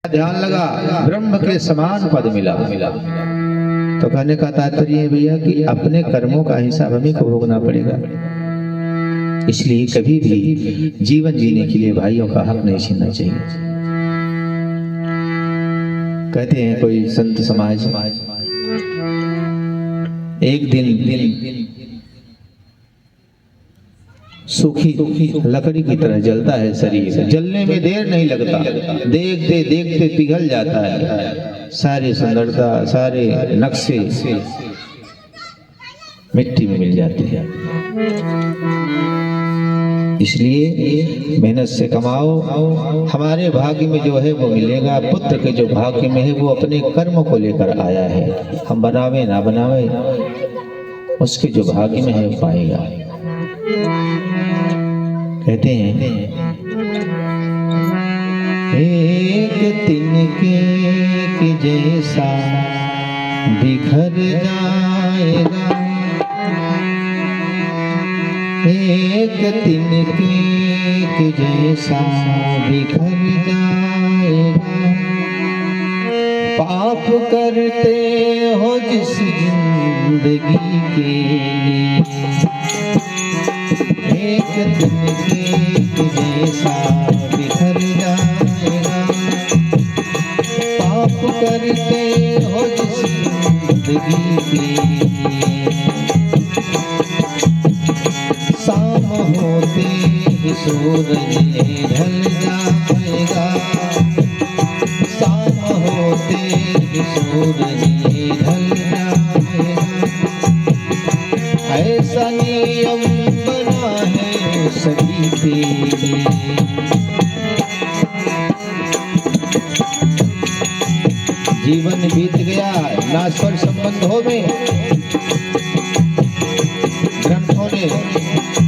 ध्यान लगा, ब्रह्म के समान पद मिला। तो कहने का तात्पर्य है भैया कि अपने कर्मों का हिसाब हमें को भोगना पड़ेगा। इसलिए कभी भी जीवन जीने के लिए भाइयों का हक नहीं छीनना चाहिए। कहते हैं कोई संत समाज, एक दिन सूखी लकड़ी की तरह जलता है शरीर, जलने में देर नहीं लगता, देखते देखते पिघल जाता है, सारी सुंदरता सारे नक्शे मिट्टी में मिल जाते हैं। इसलिए मेहनत से कमाओ, हमारे भाग्य में जो है वो मिलेगा। पुत्र के जो भाग्य में है वो अपने कर्म को लेकर आया है, हम बनावे ना बनावे उसके जो भाग्य में है पाएगा। कहते हैं एक तिनके के जैसा बिखर जाएगा, एक तिनके के जैसा बिखर जाएगा। पाप करते हो जिस जिंदगी के लिए, एक तिनके के जैसा बिखर जाएगा। पाप करते हो जिस जिंदगी के लिए, शाम होते ही सूरज ढल जाएगा। शाम होते ही सूरज ढल जाएगा। ऐसा नियम बना है सभी के लिए। जीवन बीत गया नाश्वर संबंधों में, ग्रंथों ने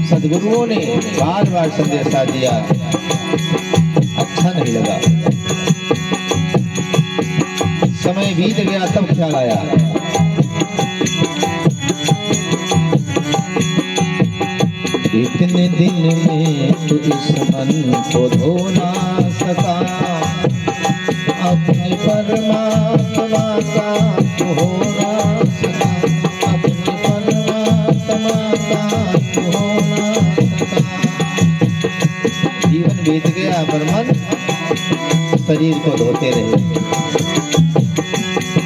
सदगुरुओं ने बार बार संदेशा दिया, अच्छा नहीं लगा। समय बीत गया तब ख्याल आया, इतने दिन में तो इस मन को धो ना सका, अपने परमात्मा का तो हो ना सका, अपने परमात्मा का तो हो ना सका। जीवन बीत गया पर मन शरीर को धोते रहे।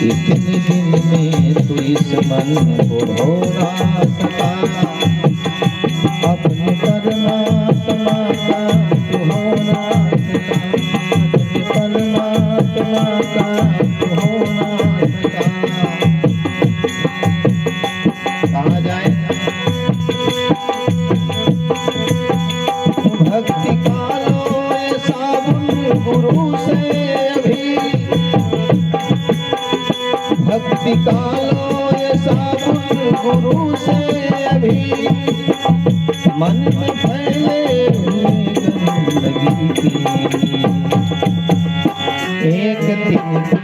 इतने दिन में तो इस मन को धो ना सका, अपने परमात्मा का तो हो ना सका, अपने परमात्मा का तो हो ना सका। कहाँ जाए? भक्ति का लो ये साबुन गुरु से अभी, भक्ति का लो ये साबुन गुरु से अभी, मन में फैले हुए गंदगी के एक तिनके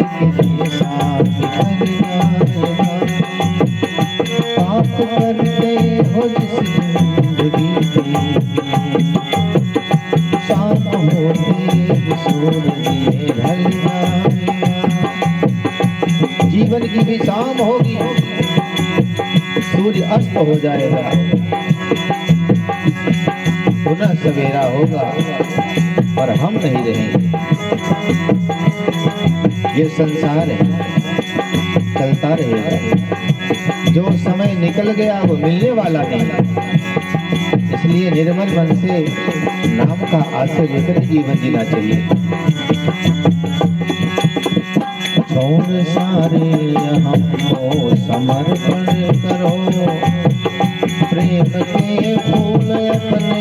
के जैसा बिखर जाएगा। पाप करते हो जिस जिंदगी के लिए, शाम होते सूरज ढल जाएगा। जीवन की भी शाम होगी, सूर्य अस्त हो जाएगा, पुनः सवेरा होगा, पर हम नहीं रहेंगे। ये संसार है, चलता रहेगा। जो समय निकल गया वो मिलने वाला नहीं। इसलिए निर्मल मन से नाम का आश्रय लेकर जीवन जीना चाहिए। छोड़ सारे हमको समर्पण करो, प्रेम के फूल अपने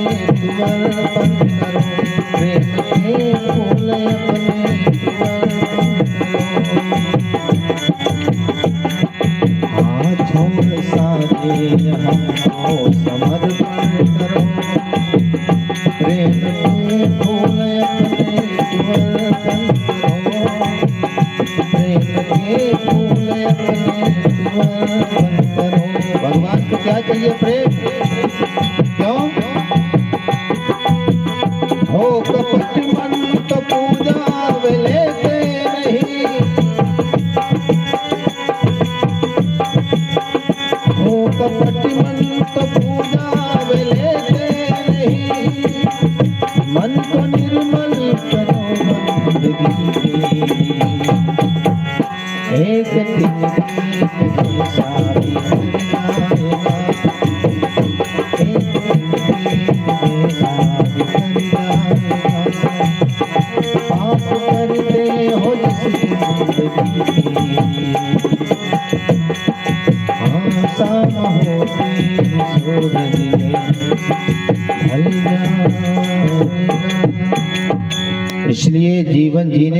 अर्पण करो, प्रेम के फूल अपने अर्पण करो। हाँ छोड़ सारे हमको समर्पण करो, प्रेम के फूल अपने अर्पण करो, प्रेम के फूल अपने अर्पण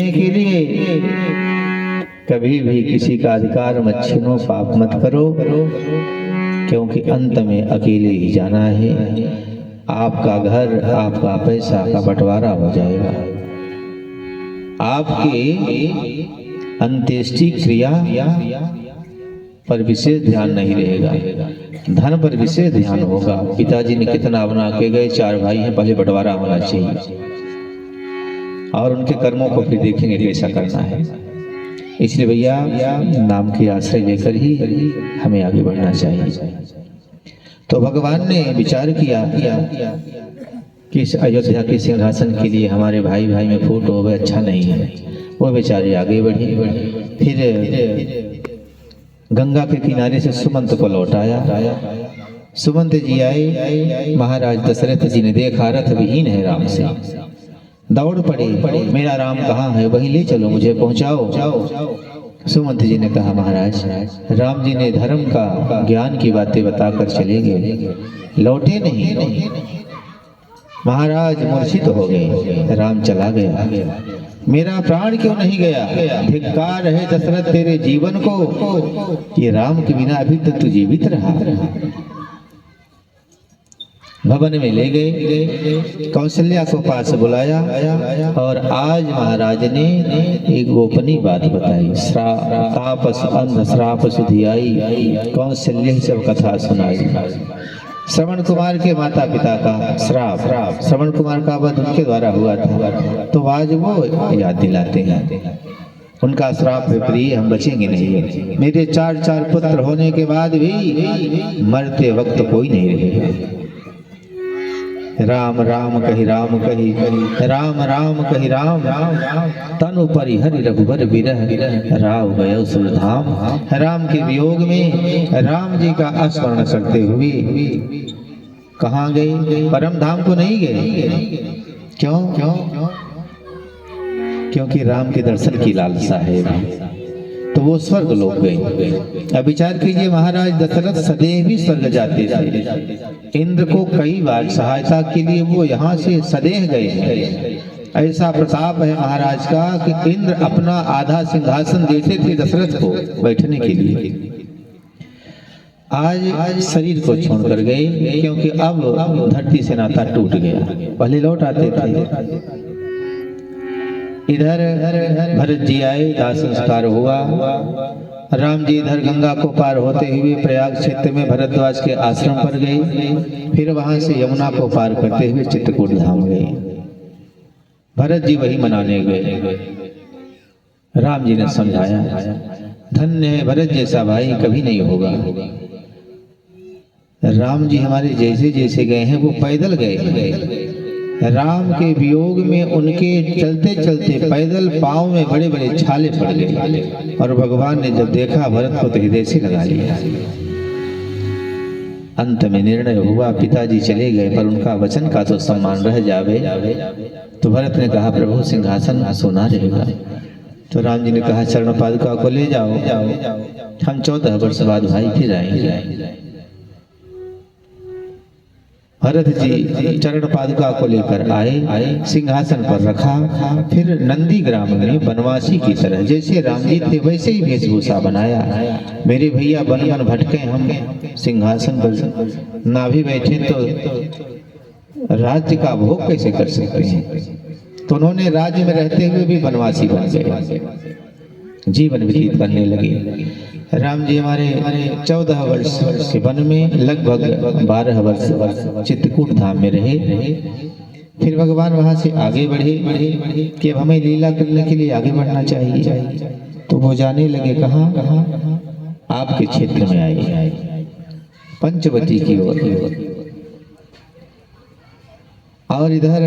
जीने के लिए कभी भी किसी का अधिकार मत छीनो, पाप मत करो, क्योंकि अंत में अकेले ही जाना है। आपका घर, आपका पैसा का बंटवारा हो जाएगा। आपके अंत्येष्टि क्रिया पर विशेष ध्यान नहीं रहेगा, धन पर विशेष ध्यान होगा। पिताजी ने कितना बना के गए, 4 भाई हैं, पहले बंटवारा होना चाहिए और उनके कर्मों को फिर देखेंगे कैसा करना है। इसलिए भैया नाम के आश्रय लेकर ही हमें आगे बढ़ना चाहिए। तो भगवान ने विचार किया कि इस अयोध्या के सिंहासन के लिए हमारे भाई भाई में फूट हो गए, अच्छा नहीं है। वो बेचारे आगे बढ़े। फिर गंगा के किनारे से सुमंत को लौटाया। सुमंत जी आए, महाराज दशरथ जी ने देखा रथ विहीन है राम से, दौड़ पड़े, मेरा राम कहाँ है, वहीं ले चलो, मुझे पहुंचाओ। सुमंत जी ने कहा, महाराज राम जी ने धर्म का ज्ञान की बातें बताकर चले गए, लौटे नहीं। महाराज मूर्छित हो गए, राम चला गया, मेरा प्राण क्यों नहीं गया? धिक्कार है दशरथ तेरे जीवन को, ये राम के बिना अभी तक तू जीवित रहा। भवन में ले गए, कौशल्या को पास बुलाया और आज महाराज ने एक गोपनीय बात बताई। तापस अंध श्राप सुधियाई, कौशल्या सब कथा सुनाई। श्रवण कुमार के माता पिता का श्राप, श्रवण कुमार का वध उनके द्वारा हुआ था, तो आज वो याद दिलाते हैं। उनका श्राप विपरीत, हम बचेंगे नहीं। मेरे 4 पुत्र होने के बाद भी मरते वक्त कोई नहीं रहेगा। राम राम कही राम कही, राम राम कही राम, तनु परिहरि रघुबर बिरह, राव गयो सुरधाम। राम के वियोग में राम जी का स्मरण करते हुए कहाँ गए? परम धाम को नहीं गए। क्यों? क्योंकि राम के दर्शन की लालसा है, तो वो स्वर्ग लोग गए। अब विचार कीजिए, महाराज दशरथ सदैव ही स्वर्ग जाते थे। इंद्र को कई बार सहायता के लिए वो यहाँ से सदैव गए हैं। ऐसा प्रताप है महाराज का कि इंद्र अपना आधा सिंहासन देते थे दशरथ को बैठने के लिए। आज शरीर को छोड़कर गए, क्योंकि अब धरती से नाता टूट गया। पहले लौट आते थे। इधर भरत जी आए, दाह संस्कार हुआ। राम जी इधर गंगा को पार होते हुए प्रयाग क्षेत्र में भरद्वाज के आश्रम पर गए, फिर वहां से यमुना को पार करते हुए चित्रकूट धाम गए। भरत जी वही मनाने गए। राम जी ने समझाया, धन्य है भरत जैसा भाई कभी नहीं होगा। राम जी हमारे जैसे जैसे गए हैं वो पैदल गए। राम के वियोग में उनके चलते चलते पैदल पांव में बड़े बड़े छाले पड़ गए, और भगवान ने जब देखा भरत को तो हृदय से लगा लिया। अंत में निर्णय हुआ, पिताजी चले गए पर उनका वचन का तो सम्मान रह जावे। तो भरत ने कहा, प्रभु सिंहासन सोना रहेगा। तो राम जी ने कहा, चरण पादुका को ले जाओ, हम 14 वर्ष बाद भाई फिर आएंगे। भरत जी चरण पादुका को लेकर आए, सिंहासन पर रखा। फिर नंदी ग्राम में वनवासी की तरह जैसे राम जी थे वैसे ही वेशभूषा बनाया। मेरे भैया वन वन भटके, हम सिंहासन पर ना भी बैठे तो राज्य का भोग कैसे कर सकते हैं? तो उन्होंने राज्य में रहते हुए भी वनवासी बन गए, जीवन व्यतीत करने लगे। राम जी हमारे 14 वर्ष के वन में लगभग 12 वर्ष चित्रकूट धाम में रहे। फिर भगवान वहां से आगे बढ़े कि अब हमें लीला करने के लिए आगे बढ़ना चाहिए। तो वो जाने लगे कहाँ? आपके क्षेत्र में आए, पंचवटी की ओर। और इधर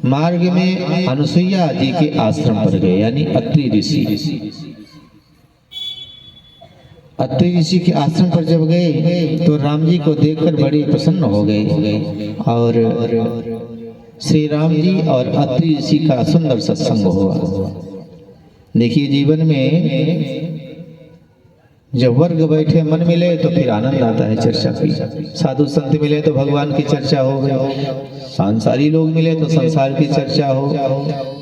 मार्ग में अनुसुईया जी के आश्रम पर गए, यानी अत्रि ऋषि। अत्रि ऋषि के आश्रम पर जब गए तो राम जी को देखकर बड़े प्रसन्न हो गए, और श्री राम जी और अत्रि ऋषि का सुंदर सत्संग हुआ। देखिए, जीवन में जब वर्ग बैठे मन मिले तो फिर आनंद आता है चर्चा की। साधु संत मिले तो भगवान की चर्चा हो गई, सांसारी लोग मिले तो संसार की चर्चा हो,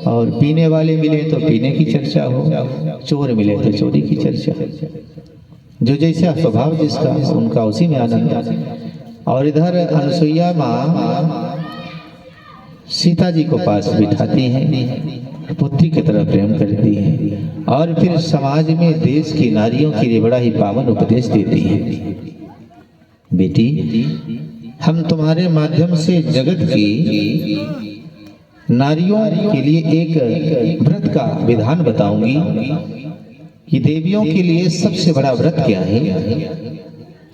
और पीने वाले मिले तो पीने की चर्चा हो, चोर मिले तो चोरी की चर्चा। जो जैसा स्वभाव जिसका उनका उसी में आनंद। और इधर अनुसुईया माँ सीता जी को पास बिठाती हैं, पुत्री की तरह प्रेम करती है, और फिर समाज में देश की नारियों के लिए बड़ा ही पावन उपदेश देती है। बेटी, हम तुम्हारे माध्यम से जगत की नारियों के लिए एक व्रत का विधान बताऊंगी कि देवियों के लिए सबसे बड़ा व्रत क्या है,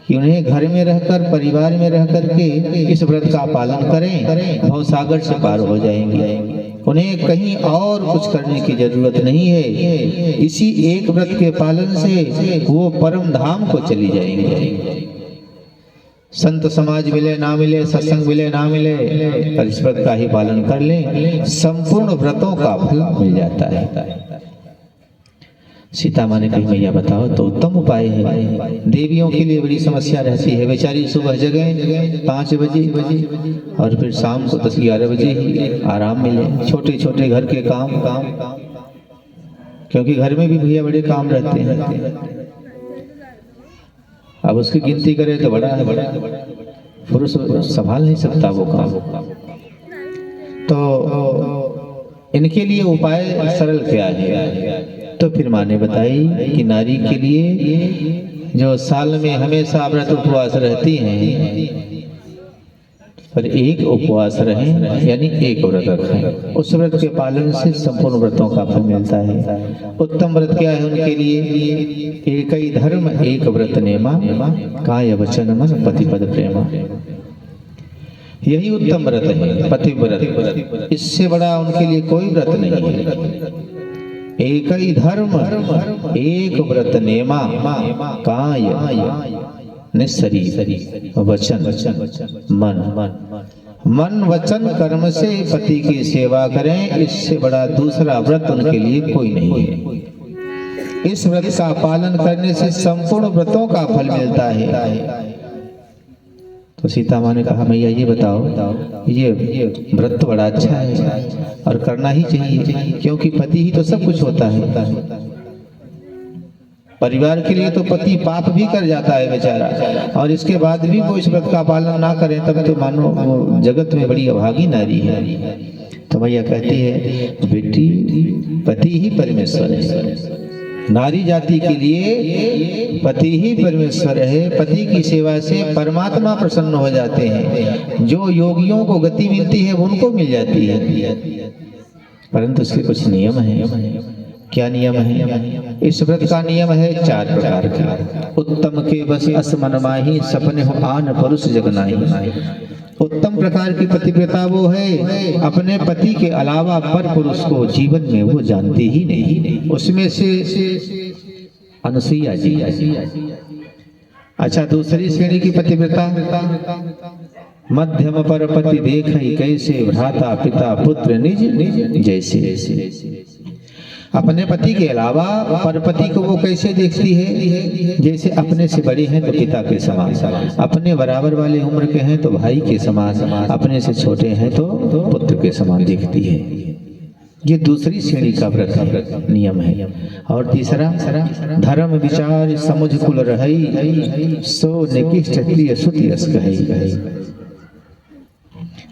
कि उन्हें घर में रहकर, परिवार में रहकर के इस व्रत का पालन करें, भवसागर से पार हो जाएंगे। उन्हें कहीं और कुछ करने की जरूरत नहीं है, इसी एक व्रत के पालन से वो परम धाम को चली जाएंगे। संत समाज मिले ना मिले, सत्संग मिले ना मिले, पर इस व्रत का ही पालन कर लें, संपूर्ण व्रतों का फल मिल जाता है। सीता माँ ने कही, मैया बताओ तो उत्तम उपाय है। देवियों के लिए बड़ी समस्या रहती है, बेचारी सुबह जगह 5 बजे और फिर शाम को 10-11 बजे ही आराम मिले। छोटे छोटे घर के काम, क्योंकि घर में भी भैया बड़े काम रहते हैं, अब उसकी गिनती करें तो बड़ा है, पुरुष संभाल नहीं सकता वो काम। तो इनके लिए उपाय सरल क्या है? तो फिर माँ ने बताई कि नारी के लिए जो साल में हमेशा व्रत उपवास रहती हैं, पर एक उपवास रहें, यानी एक व्रत रखें, उस व्रत के पालन से संपूर्ण व्रतों का फल मिलता है। उत्तम व्रत क्या है उनके लिए? एक ही धर्म एक व्रत नेमा, काय वचन मन पतिपद प्रेमा। यही उत्तम व्रत है, पतिव्रत। इससे बड़ा उनके लिए कोई व्रत नहीं है। एक ही धर्म एक व्रत नेमा, काय निस्सरी वचन मन वचन कर्म से पति की सेवा करें, इससे बड़ा दूसरा व्रत उनके लिए कोई नहीं है। इस व्रत का पालन करने से संपूर्ण व्रतों का फल मिलता है। तो सीता माँ ने कहा, मैया ये बताओ, ये व्रत तो बड़ा अच्छा है और करना ही चाहिए, क्योंकि पति ही तो सब कुछ होता है। परिवार के लिए तो पति पाप भी कर जाता है बेचारा, और इसके बाद भी वो इस व्रत का पालन ना करें तब तो मानो वो जगत में बड़ी अभागी नारी है। तो मैया कहती है, बेटी पति ही परमेश्वर है, नारी जाति के लिए पति ही परमेश्वर है। पति की सेवा से परमात्मा प्रसन्न हो जाते हैं। जो योगियों को गति मिलती है वो उनको मिल जाती है, परंतु उसके कुछ नियम हैं। क्या नियम है? इस व्रत का नियम है 4 प्रकार के। उत्तम के बस असमन माही, सपने हो आन पुरुष जगनाही। उत्तम प्रकार की पतिव्रता वो है, अपने पति के अलावा पर पुरुष को जीवन में वो जानती ही नहीं। उसमें से अनुसुईया जी। अच्छा, दूसरी श्रेणी की पतिव्रता, मध्यम पर पति देख कैसे, भ्राता पिता पुत्र निज जैसे। अपने पति के अलावा परपति को वो कैसे देखती है? जैसे अपने से बड़े हैं तो पिता के समान, अपने बराबर वाले उम्र के हैं तो भाई के समान, अपने से छोटे हैं तो पुत्र के समान देखती है। ये दूसरी श्रेणी का व्रत नियम है। और तीसरा, धर्म विचार समुझ कुल रहई, सो निकिष्ट प्रिय सुति अस कहई।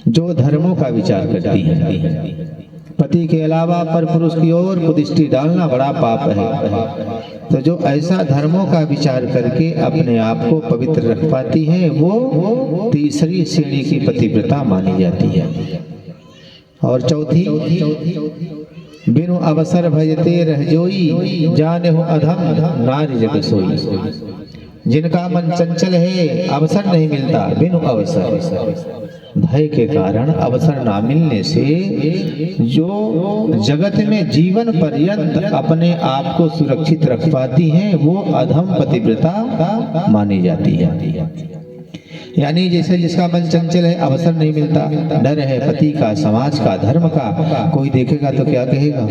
जो धर्मों का विचार करती है, पति के अलावा पर पुरुष की ओर कुदृष्टि डालना बड़ा पाप है। तो जो ऐसा धर्मों का विचार करके अपने आप को पवित्र रख पाती है, वो तीसरी श्रेणी की पतिव्रता मानी जाती है। और चौथी, बिनु अवसर भजते रह जोई, जाने हो अधम नारी जग सोई। जिनका मन चंचल है, अवसर नहीं मिलता, बिनु अवसर, भय के कारण अवसर ना मिलने से जो जगत में जीवन पर्यंत अपने आप को सुरक्षित रख पाती हैं, वो अधम पतिव्रता मानी जाती है। यानी जैसे जिसका मन चंचल है, अवसर नहीं मिलता, डर है पति का, समाज का, धर्म का, कोई देखेगा तो क्या कहेगा,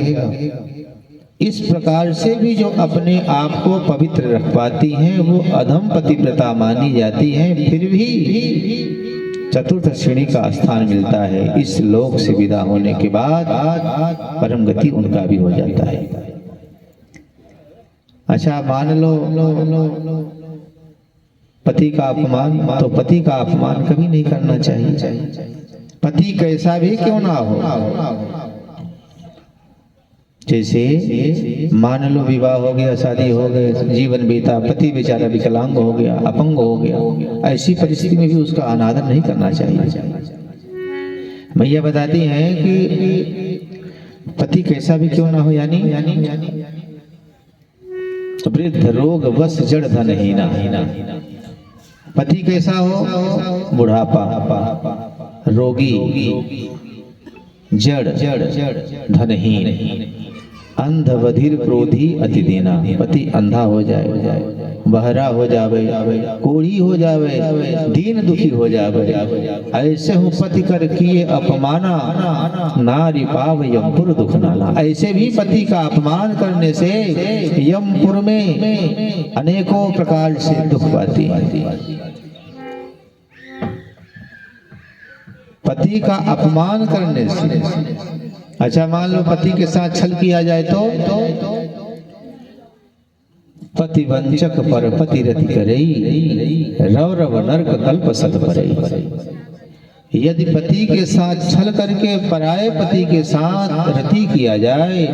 इस प्रकार से भी जो अपने आप को पवित्र रख पाती हैं वो अधम पतिव्रता मानी जाती हैं, फिर भी चतुर्थ श्रेणी का स्थान मिलता है। इस लोक से विदा होने के बाद परम गति उनका भी हो जाता है। अच्छा, मान लो पति का अपमान, तो पति का अपमान कभी नहीं करना चाहिए, पति कैसा भी क्यों ना हो। जैसे मान लो विवाह हो गया, शादी हो गए, जीवन बीता, पति बेचारा विकलांग हो गया, अपंग हो गया, ऐसी परिस्थिति में भी उसका अनादर नहीं करना चाहिए। मैया बताती हैं कि पति कैसा भी क्यों ना हो, यानी वृद्ध रोग वश जड़ धनहीना। पति कैसा हो, बुढ़ापा, रोगी, जड़ धनहीन, अंध बधिर क्रोधी अति देना। पति अंधा हो जाए, बहरा हो जावे, कोढ़ी हो जावे, दीन दुखी हो जावे, ऐसे हूँ पति कर किए अपमाना, नारी पाव यमपुर दुख नाना। ऐसे भी पति का अपमान करने से यमपुर में अनेकों प्रकार से दुख पाती है। पति का अपमान करने से, अच्छा मान लो पति के साथ छल किया जाए तो पति वंचक पर पति रति करई, रौरव नरक कल्प सत परई। यदि पति के साथ छल करके पराये पति के साथ रति किया जाए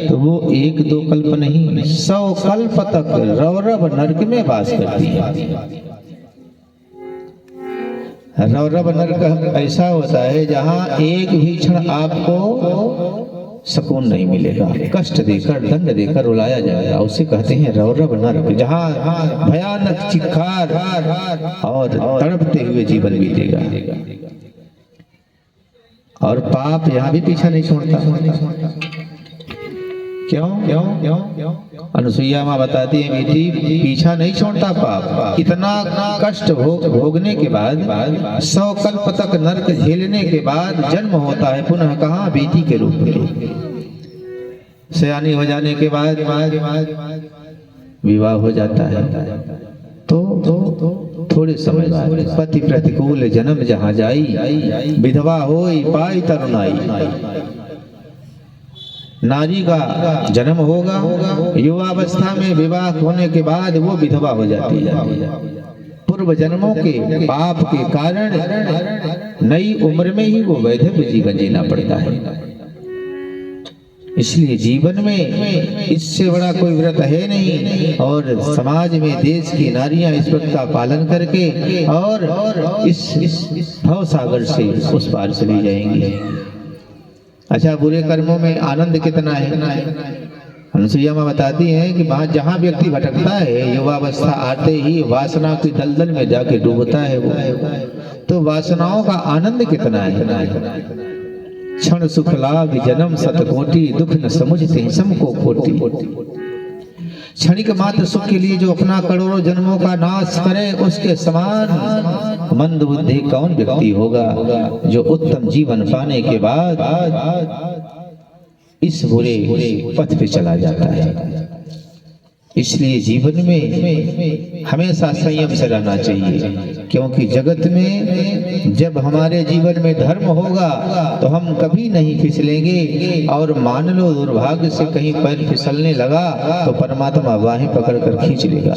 तो वो 1-2 कल्प नहीं 100 कल्प तक रौरव नरक में वास करती है। रौरव नरक ऐसा होता है जहाँ एक भी क्षण आपको सुकून नहीं मिलेगा, कष्ट देकर दंड देकर रुलाया जाएगा, उसे कहते हैं रौरव नरक, जहाँ भयानक चिक्कार और तड़पते हुए जीवन बीतेगा। और पाप यहाँ भी पीछा नहीं छोड़ता। क्यों? अनुसुईया माँ बताती है बेटी, पीछा नहीं छोड़ता पाप। इतना कष्ट भोगने के बाद 100 कल्प तक नरक झेलने के बाद जन्म होता है पुनः कहाँ, बेटी के रूप में। सयानी हो जाने के बाद विवाह हो जाता है तो थोड़े समय बाद पति प्रतिकूल जन्म जहाँ जाई, विधवा होई पाई तरुणाई। नारी का जन्म होगा, युवावस्था में विवाह होने के बाद वो विधवा हो जाती है। पूर्व जन्मों के पाप के कारण नई उम्र में ही वो वैधव्य जीवन जीना पड़ता है। इसलिए जीवन में इससे बड़ा कोई व्रत है नहीं, और समाज में देश की नारियां इस व्रत का पालन करके और इस भव सागर से उस पार चली जाएंगी। अच्छा, बुरे कर्मों में आनंद कितना है। अनुसुईया माँ बताती हैं कि वहाँ जहाँ व्यक्ति भटकता है, युवावस्था आते ही वासना की दलदल में जाके डूबता है वो, तो वासनाओं का आनंद कितना है। क्षण सुख लाभ जन्म सतकोटि, दुख न समझते सम को खोटी। क्षणिक मात्र सुख के लिए जो अपना करोड़ों जन्मों का नाश करे, उसके समान मंद बुद्धि कौन व्यक्ति होगा जो उत्तम जीवन पाने के बाद इस बुरे पथ पे चला जाता है। इसलिए जीवन में हमेशा संयम से रहना चाहिए, क्योंकि जगत में जब हमारे जीवन में धर्म होगा तो हम कभी नहीं फिसलेंगे, और मान लो दुर्भाग्य से कहीं पैर फिसलने लगा तो परमात्मा बाहें पकड़कर खींच लेगा।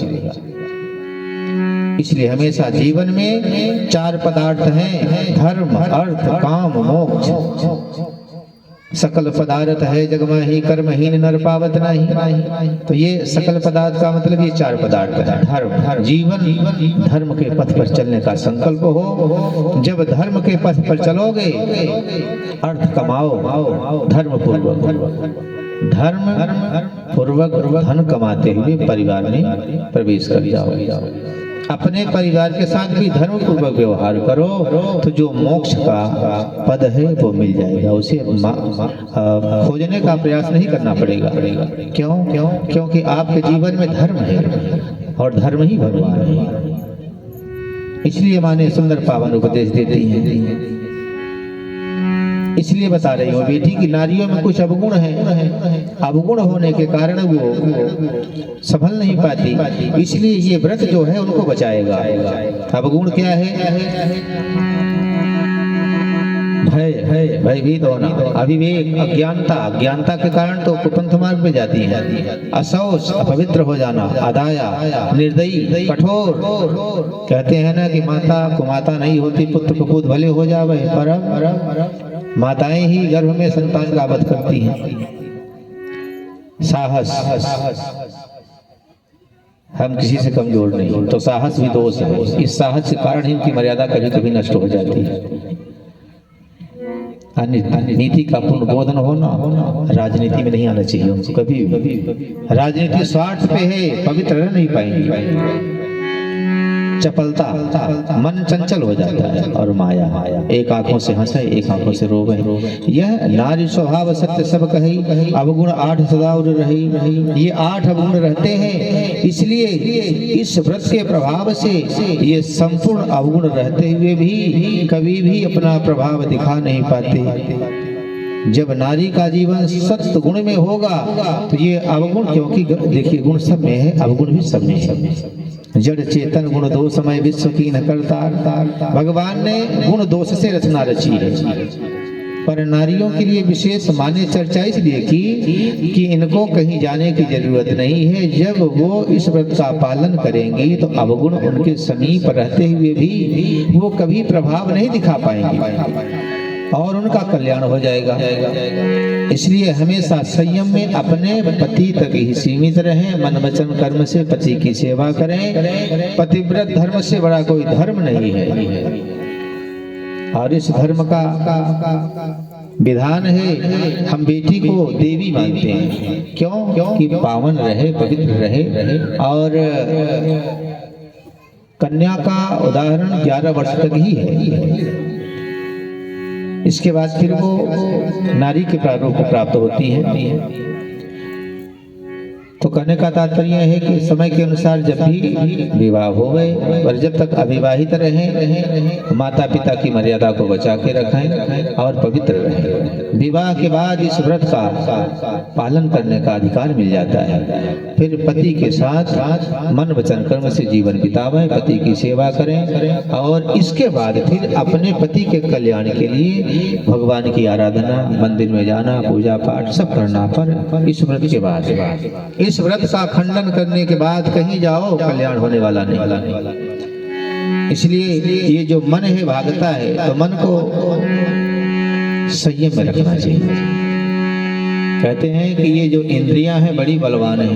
इसलिए हमेशा जीवन में 4 पदार्थ हैं, धर्म अर्थ काम मोक्ष। सकल पदार्थ है जगमा ही कर्महीन नर पावत नहीं। तो ये सकल पदार्थ का मतलब ये 4 पदार्थ है। धर्म, जीवन धर्म के पथ पर चलने का संकल्प हो। जब धर्म के पथ पर चलोगे, अर्थ कमाओ धर्म पूर्वक धन कमाते हुए परिवार में प्रवेश कर जाओ। अपने परिवार के साथ भी धर्म पूर्वक व्यवहार करो तो जो मोक्ष का पद है वो मिल जाएगा। उसे खोजने का प्रयास नहीं करना पड़ेगा। क्योंकि आपके जीवन में धर्म है और धर्म ही भगवान है। इसलिए माने सुंदर पावन उपदेश देती हैं। इसलिए बता रही हूँ बेटी की नारियों में कुछ अवगुण है, अवगुण होने के कारण वो सफल नहीं पाती, इसलिए ये व्रत जो है उनको बचाएगा। अवगुण क्या है? भय, भयभीत होना, अविवेक, अज्ञानता, अज्ञानता के कारण तो कुपंथ मार्ग पे जाती है। अशौच, अपवित्र हो जाना, अदाया, निर्दयी, कठोर। कहते हैं ना कि माता कुमाता नहीं होती, पुत्र कुपूत भले हो जावे, पर माताएं ही गर्भ में संतान का वध करती हैं। साहस, हम किसी से कमजोर नहीं, तो साहस भी दोष है। इस साहस के कारण ही उनकी मर्यादा कभी कभी नष्ट हो जाती है। नीति का पूर्ण बोधन होना, राजनीति में नहीं आना चाहिए उनको कभी। राजनीति स्वार्थ पे है, पवित्र रह नहीं पाएंगे। चपलता, मन चंचल हो जाता है, और माया, एक आंखों से हंसे, एक आंखों से रोवे। यह नारी स्वभाव सत्य सब कही, अवगुण 8 सदा उर रही। ये 8 अवगुण रहते हैं, इसलिए इस व्रत के प्रभाव से ये संपूर्ण अवगुण रहते हुए भी कभी भी अपना प्रभाव दिखा नहीं पाते। जब नारी का जीवन सत्य गुण में होगा तो ये अवगुण, क्योंकि देखिए गुण सब में है, अवगुण भी सब में है। जड़ चेतन गुण दोष समय विश्व की न करता। भगवान ने गुण दोष से रचना रची है, पर नारियों के लिए विशेष मान्य चर्चा इसलिए की कि इनको कहीं जाने की जरूरत नहीं है। जब वो इस व्रत का पालन करेंगी तो अवगुण उनके समीप रहते हुए भी वो कभी प्रभाव नहीं दिखा पाएंगे और उनका कल्याण हो जाएगा। इसलिए हमेशा संयम में अपने पति तक ही सीमित रहें, मन वचन कर्म से पति की सेवा करें। पतिव्रत धर्म से बड़ा कोई धर्म नहीं है, और इस धर्म का विधान है, हम बेटी को देवी मानते हैं। क्यों? कि पावन रहे, पवित्र रहे। और कन्या का उदाहरण 11 वर्ष तक ही है, इसके बाद फिर वो नारी के प्रारूप को प्राप्त होती है। तो कहने का तात्पर्य है कि समय के अनुसार जब भी विवाह हो गए, पर जब तक अविवाहित रहें, माता पिता की मर्यादा को बचा के रखें और पवित्र रहें। विवाह के बाद इस व्रत का पालन करने का अधिकार मिल जाता है। फिर पति के साथ मन वचन कर्म से जीवन बितावें, पति की सेवा करें, और इसके बाद फिर अपने पति के कल्याण के लिए भगवान की आराधना, मंदिर में जाना, पूजा पाठ सब करना। पर इस व्रत के बाद, इस व्रत का खंडन करने के बाद कहीं जाओ, कल्याण होने वाला नहीं। इसलिए ये जो मन है भागता है, तो मन को संयम में रखना चाहिए। कहते हैं कि ये जो इंद्रियां हैं बड़ी बलवान है,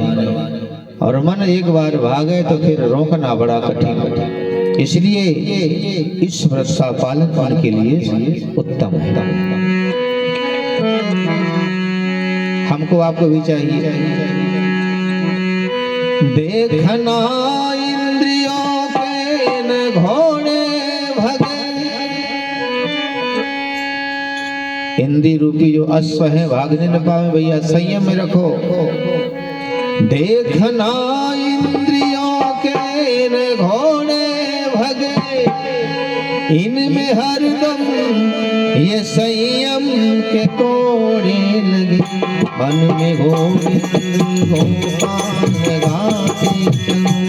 और मन एक बार भागे तो फिर रोकना बड़ा कठिन। इसलिए इस व्रत का पालन करने के लिए उत्तम है। हमको आपको भी चाहिए। देखना इंद्रियों के न घोड़े भगे, इंद्रिय रूपी जो अश्व है भागने न पावे, भैया संयम में रखो। देखना इंद्रियों के न घोड़े भगे, इनमें हरदम ये संयम के कोड़े लगे। मन में गोविंद गोपाल लगाते चलो,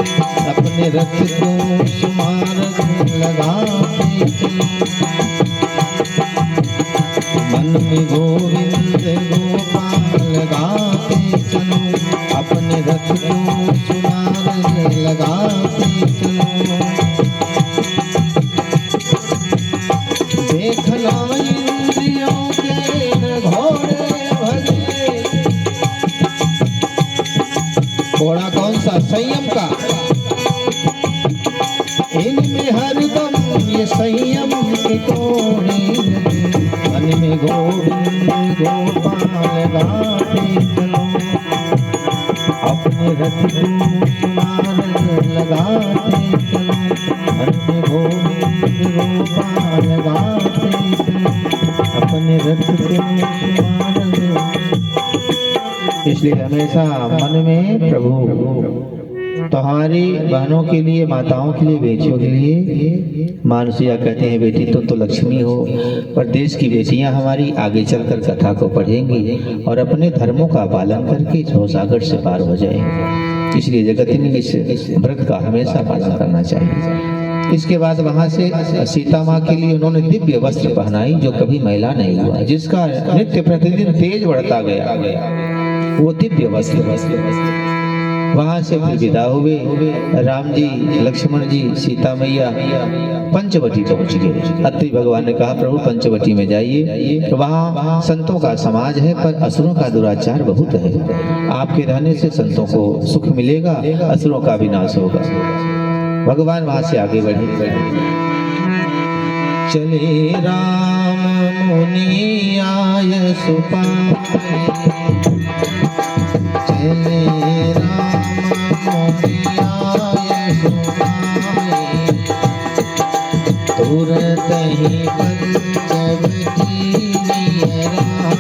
अपने रथ को सुमारग लगाते चलो। मन में गोविंद गोपाल लगाते चलो, अपने रथ को सुमारग लगाते चलो। देखना इंद्रियों के न घोड़े भगे, घोड़ा कौन सा? संयम का। इनमें हरदम ये संयम के कोड़े लगे। मन में गोविंद गोपाल गाते चलो, अपने रथ को सुमारग लगाते चलो। मन में गोविंद गोपाल गाते चलो, अपने रथ को सुमारग। इसलिए हमेशा मन में प्रभु तो हमारी बहनों के लिए, माताओं के लिए, बेटियों के लिए मानसिया कहते हैं बेटी तो लक्ष्मी हो, पर देश की बेटियां हमारी आगे चलकर कथा को पढ़ेंगी और अपने धर्मों का पालन करके भवसागर से पार हो जाएंगे। इसलिए जगत में इस व्रत का हमेशा पालन करना चाहिए। इसके बाद वहां से सीता माँ के लिए उन्होंने दिव्य वस्त्र पहनाई जो कभी मैला नहीं हुआ, जिसका नित्य प्रतिदिन तेज बढ़ता गया, वो दिव्य वस्त्र। वहां से फिर विदा हुए राम जी, लक्ष्मण जी, सीता मैया पंचवटी पहुंच गए। अत्रि भगवान ने कहा प्रभु पंचवटी में जाइए, वहाँ संतों का समाज है पर असुरों का दुराचार बहुत है, आपके रहने से संतों को सुख मिलेगा, असुरों का विनाश होगा। भगवान वहां से आगे बढ़े। चले राम मुनि आय सुपाय, चले राम मुनि आय सुपाय, तुरत ही पंचवटी नियराय,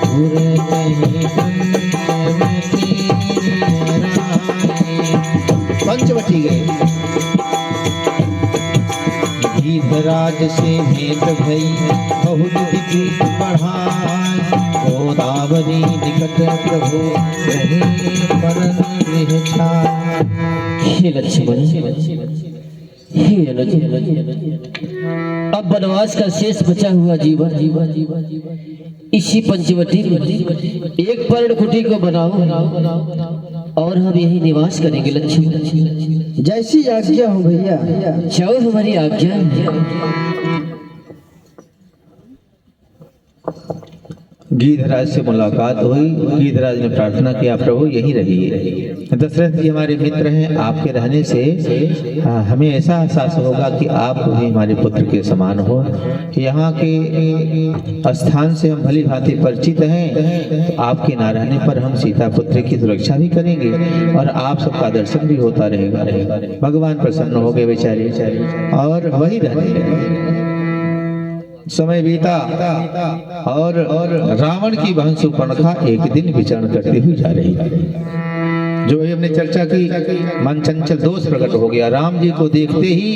तुरत ही पंचवटी नियराय। पंचवटी गए। गीधराज से भेंट भई बहुत विद्युत बढ़ाय, गोदावरी निकट प्रभु रहे परन गृह छाय। हे लक्ष्मण, हे अनुज, अब वनवास का शेष बचा हुआ जीवन इसी पंचवटी में एक पर्णकुटी को बनाओ और हम यही निवास करेंगे। लक्ष्मण जैसी आज्ञा हो भैया। जाओ, हमारी आज्ञा है। गीधराज से मुलाकात हुई। गीधराज ने प्रार्थना किया प्रभु यही रहिए। दशरथ जी हमारे मित्र हैं, आपके रहने से हमें ऐसा एहसास होगा कि आप भी हमारे पुत्र के समान हो। यहाँ के स्थान से हम भली भांति परिचित हैं, तो आपके न रहने पर हम सीता पुत्र की सुरक्षा भी करेंगे और आप सबका दर्शन भी होता रहेगा। भगवान प्रसन्न हो गए बेचारे और वही रहने लगे। समय बीता और रावण की बहन सुपर्णखा एक दिन विचरण करती हुई जा रही है। जो हमने चर्चा की, मन चंचल दोष प्रकट हो गया। राम जी को देखते ही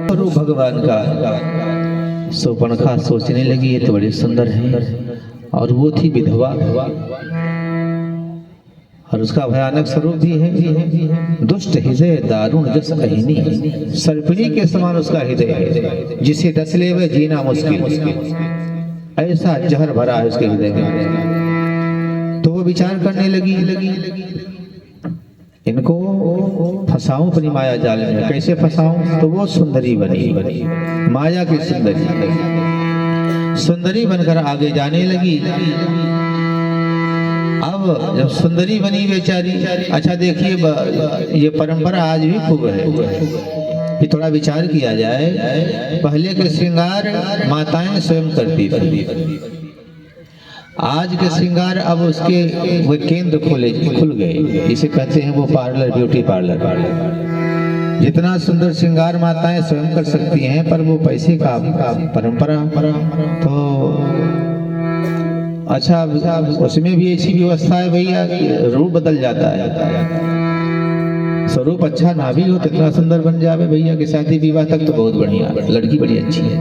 स्वरूप भगवान का सुपर्णखा सोचने लगी, ये तो बड़े सुंदर है। और वो थी विधवा और उसका भयानक स्वरूप भी है। दुष्ट हृदय दारुण जस अहिनी, सर्पिणी के समान उसका हृदय है, जिसे डस ले वह जीना मुश्किल। ऐसा जहर भरा है उसके हृदय में। तो वो विचार करने लगी, इनको फंसाऊं अपनी माया जाल में, कैसे फंसाऊं? तो वो सुंदरी बनी, माया की सुंदरी बनकर आगे जाने लगी। अब जब सुंदरी बनी बेचारी, अच्छा देखिए ये परंपरा आज भी खूब है कि थोड़ा विचार किया जाए। पहले के श्रृंगार माताएं स्वयं करती थी, आज के श्रृंगार अब उसके वो केंद्र खुल गए, जिसे कहते हैं वो पार्लर, ब्यूटी पार्लर। जितना सुंदर श्रृंगार माताएं स्वयं कर सकती हैं, पर वो पैसे का परंपरा। तो अच्छा उसमें भी ऐसी व्यवस्था है भैया, रूप बदल जाता है। स्वरूप अच्छा ना भी हो तो इतना सुंदर बन जावे भैया कि शादी विवाह तक तो बहुत बढ़िया, लड़की बड़ी अच्छी है।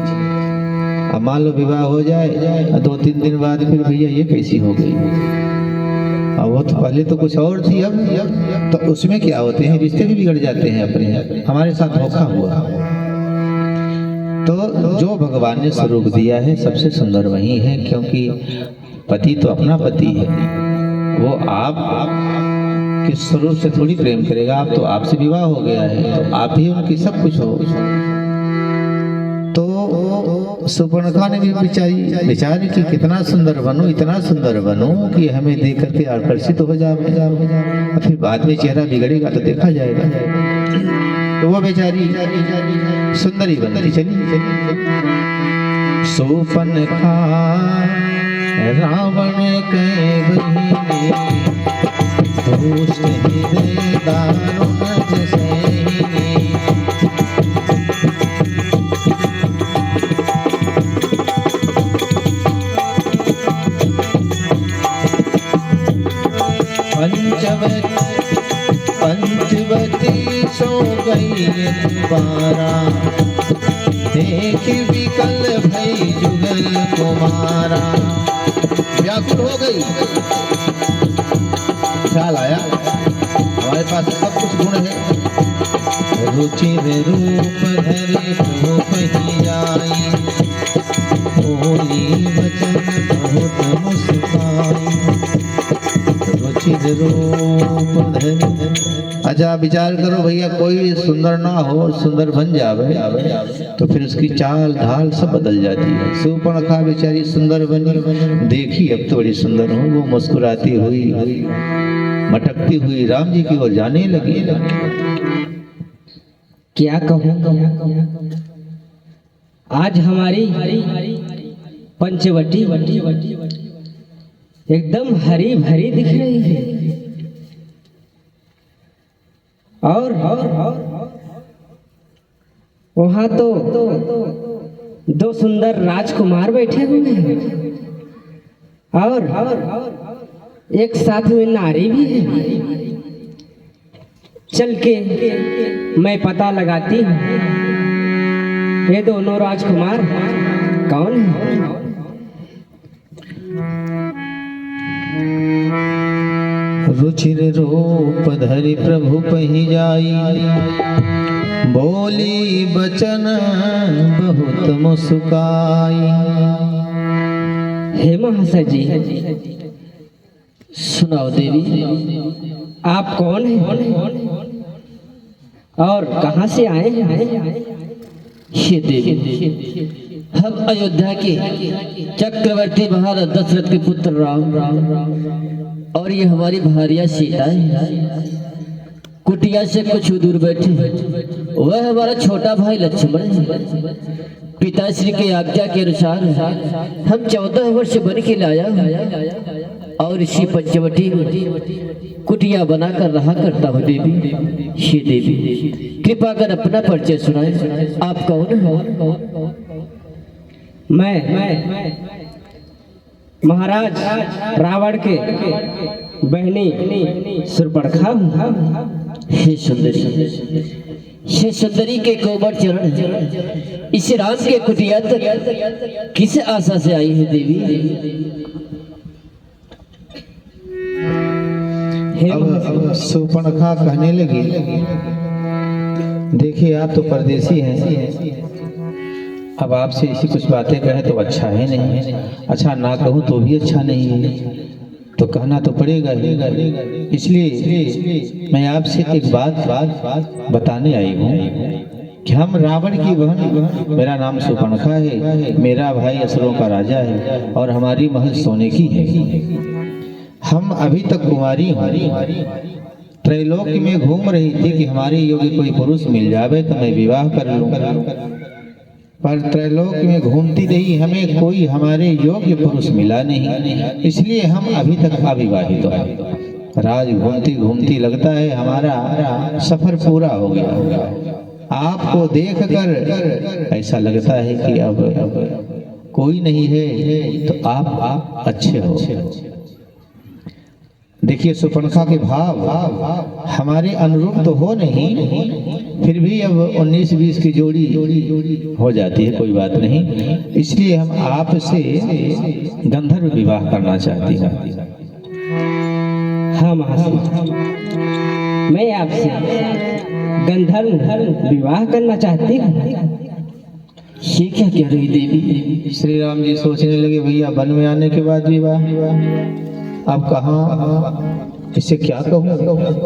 अब मान लो विवाह हो जाए 2-3 दिन बाद फिर भैया ये कैसी हो गई। अब वो तो पहले तो कुछ और थी, अब तो उसमें क्या होते हैं, रिश्ते भी बिगड़ जाते हैं अपने। हमारे साथ धोखा हुआ। तो जो भगवान ने स्वरूप दिया है सबसे सुंदर वही है, क्योंकि पति तो अपना पति है, वो आप किस स्वरूप से थोड़ी प्रेम करेगा। आप तो आपसे विवाह हो गया है, तो आप ही उनकी सब कुछ हो। तो सुपर्णखा ने भी विचार कि कितना सुंदर बनूं, इतना सुंदर बनूं कि हमें देख करके आकर्षित हो जाए, फिर बाद में चेहरा बिगड़ेगा तो देखा जाएगा। तो वो बेचारी सुंदरी बनती चली। सुपर्णखा रावण के बहिनी, दुष्ट हृदय दारुण जस अहिनी। हमारा। व्याकुल हो गई, ख्याल आया हमारे पास सब कुछ गुण है। रुचिर रूप धरे प्रभु पही आई, बोली वचन बहुत मुस्काई। रुचिर रूप धरे, अच्छा विचार करो भैया, कोई सुंदर ना हो, सुंदर बन जावे तो फिर उसकी चाल ढाल सब बदल जाती है। शूर्पणखा बेचारी सुंदर बनी, देखी अब तो बड़ी सुंदर हो, वो मुस्कुराती हुई मटकती हुई राम जी की ओर जाने लगी। क्या कहूँ, आज हमारी पंचवटी एकदम हरी भरी दिख रही है, और वहाँ तो दो सुंदर राजकुमार बैठे हुए हैं, और एक साथ में नारी भी है। चल के मैं पता लगाती हूँ ये दोनों राजकुमार कौन है। रुचिर रूप धरि प्रभु पही जाई, बोली बचन बहुत मुस्काई। हे महाशय जी, सुनाओ देवी, आप कौन हैं और कहाँ से आए हैं। हे देवी, हम अयोध्या के चक्रवर्ती महाराज दशरथ के पुत्र राम, और ये हमारी भार्या सीता है। कुटिया से कुछ दूर बैठे, वह हमारा छोटा भाई लक्ष्मण है। पिताश्री के आज्ञा के अनुसार हम 14 वर्ष बन के लाया, और इसी पंचवटी में कुटिया बनाकर रहा करता हूँ देवी। हे देवी, कृपा कर अपना परिचय सुनाए, आप कौन हो। मैं महाराज रावण के बहनी शूर्पणखा हूँ। हे सुंदरी, हे सुंदरी के कोमल चरण इस राम के कुटिया तक किस आशा से आई है देवी। अब शूर्पणखा कहने लगी, देखिए आप तो परदेसी हैं, अब आपसे ऐसी कुछ बातें कहें तो अच्छा है नहीं, अच्छा ना कहूँ तो भी अच्छा नहीं है, तो कहना तो पड़ेगा ही। इसलिए मैं आपसे एक बात बताने आई हूँ कि हम रावण की बहन, मेरा नाम शूर्पणखा है, मेरा भाई असुरों का राजा है, और हमारी महल सोने की है। हम अभी तक कुंवारी हूँ, त्रैलोक्य में घूम रही थी कि हमारे योग्य कोई पुरुष मिल जावे तो मैं विवाह कर लूँ, पर त्रैलोक्य में घूमती रही, हमें कोई हमारे योग्य पुरुष मिला नहीं, इसलिए हम अभी तक अविवाहित हैं। राज घूमती घूमती लगता है हमारा सफर पूरा हो गया। आपको देखकर ऐसा लगता है कि अब कोई नहीं है, तो आप अच्छे हो। देखिए शूर्पणखा के भाव हमारे अनुरूप तो हो नहीं, फिर भी अब 19-20 की जोड़ी हो जाती है, कोई बात नहीं। इसलिए हम आपसे गंधर्व विवाह करना चाहती हैं। हाँ महाशय, मैं आपसे गंधर्व विवाह करना चाहती हूँ। ये क्या कह रही देवी। श्री राम जी सोचने लगे, भैया वन में आने के बाद विवाह, अब कहाँ इससे क्या कहूँ,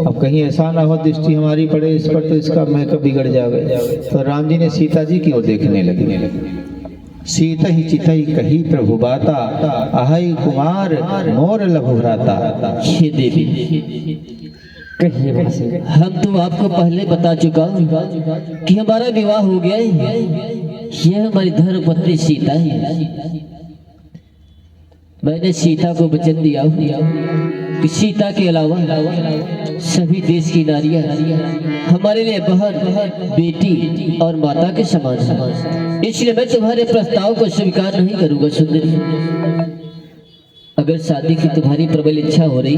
अब कहीं ऐसा ना हो दृष्टि हमारी पड़े इस पर तो इसका मेकअप बिगड़ जावे। तो राम जी ने सीता जी की ओर देखने लगे। सीता ही चितई कही प्रभु बाता, आहई कुमार मोर लघु भ्राता। हे देवी, कहिए महाशय। हम तो आपको पहले बता चुका हूँ कि हमारा विवाह हो गया है। यह हमारी धर्मपत्नी सीता है। मैंने सीता को वचन दिया कि सीता के अलावा सभी देश की नारियां हमारे लिए बहन, बेटी और माता के समान। इसलिए मैं तुम्हारे प्रस्ताव को स्वीकार नहीं करूंगा सुंदरी। अगर शादी की तुम्हारी प्रबल इच्छा हो रही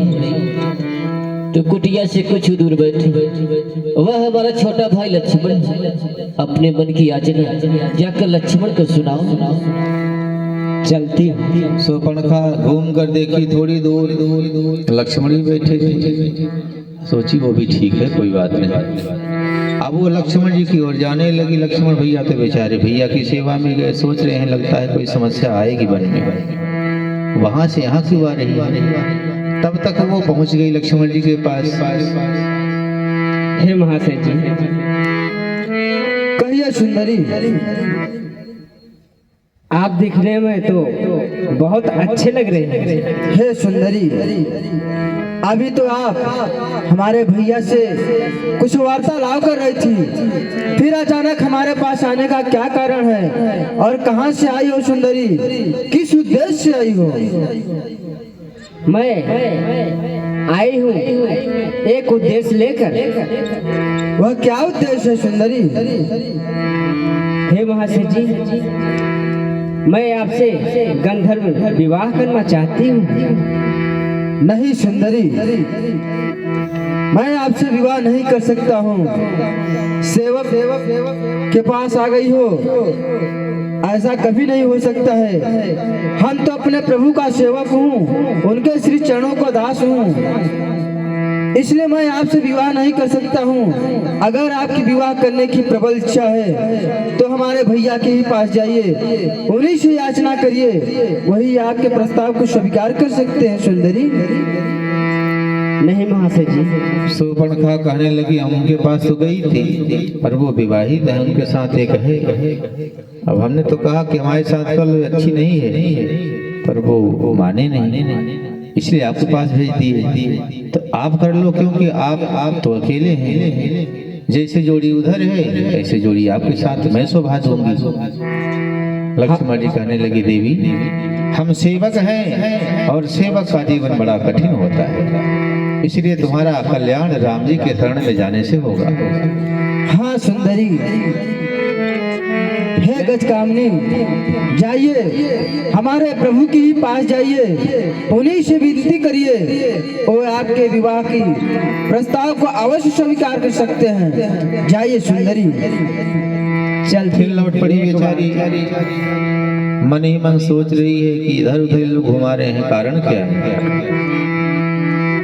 तो कुटिया से कुछ दूर बैठे वह हमारा छोटा भाई लक्ष्मण अपने मन की याचना जाकर लक्ष्मण को सुनाओ, चलती हूँ। शूर्पणखा घूम कर देखी थोड़ी दूर लक्ष्मण भी बैठे थे। सोची वो भी ठीक है, कोई बात नहीं। अब वो लक्ष्मण जी की ओर जाने लगी। लक्ष्मण भैया तो बेचारे भैया की सेवा में गए, सोच रहे हैं लगता है कोई समस्या आएगी वन में, वहां से यहाँ क्यों आ रही है। तब तक वो पहुंच गई लक्ष्मण जी के पास। हे महाशय जी, कहिए सुंदरी। आप दिखने में तो बहुत अच्छे लग रहे हैं। हे सुंदरी, अभी तो आप हमारे भैया से कुछ वार्तालाप कर रही थी, फिर अचानक हमारे पास आने का क्या कारण है और कहां से आई हो सुंदरी, किस उद्देश्य से आई हो। मैं आई हूँ एक उद्देश्य लेकर। वह क्या उद्देश्य है सुंदरी। हे महाशय जी, मैं आपसे गंधर्व विवाह करना चाहती हूँ। नहीं सुंदरी, मैं आपसे विवाह नहीं कर सकता हूँ। सेवक के पास आ गई हो, ऐसा कभी नहीं हो सकता है। हम तो अपने प्रभु का सेवक हूँ, उनके श्री चरणों का दास हूँ, इसलिए मैं आपसे विवाह नहीं कर सकता हूँ। अगर आपकी विवाह करने की प्रबल इच्छा है तो हमारे भैया के ही पास जाइए, उन्हीं से याचना करिए, वही आपके प्रस्ताव को स्वीकार कर सकते हैं सुंदरी। नहीं महाशय जी। शूर्पणखा कहने लगी हम उनके पास तो गई थी, पर वो विवाहित है, उनके साथ एक है। अब हमने तो कहा कि हमारे साथ कल अच्छी नहीं है, पर वो माने नहीं, इसलिए आपके पास भेज दिए। तो आप कर लो, क्योंकि आप तो अकेले हैं। जैसे जोड़ी उधर है ऐसे जोड़ी आपके साथ मैं शोभा दूंगी। लक्ष्मण जी कहने लगी देवी, हम सेवक हैं और सेवक का जीवन बड़ा कठिन होता है, इसलिए तुम्हारा कल्याण राम जी के शरण में जाने से होगा। हाँ सुंदरी, हे गजकामनी, जाइए हमारे प्रभु के ही पास जाइए, उन्हीं से विनती करिए, वो आपके विवाह की प्रस्ताव को अवश्य स्वीकार कर सकते हैं। जाइए सुंदरी। चल फिर लौट पड़ी बेचारी, मन ही मन सोच रही है कि इधर उधर लोग घुमा रहे हैं, कारण क्या है।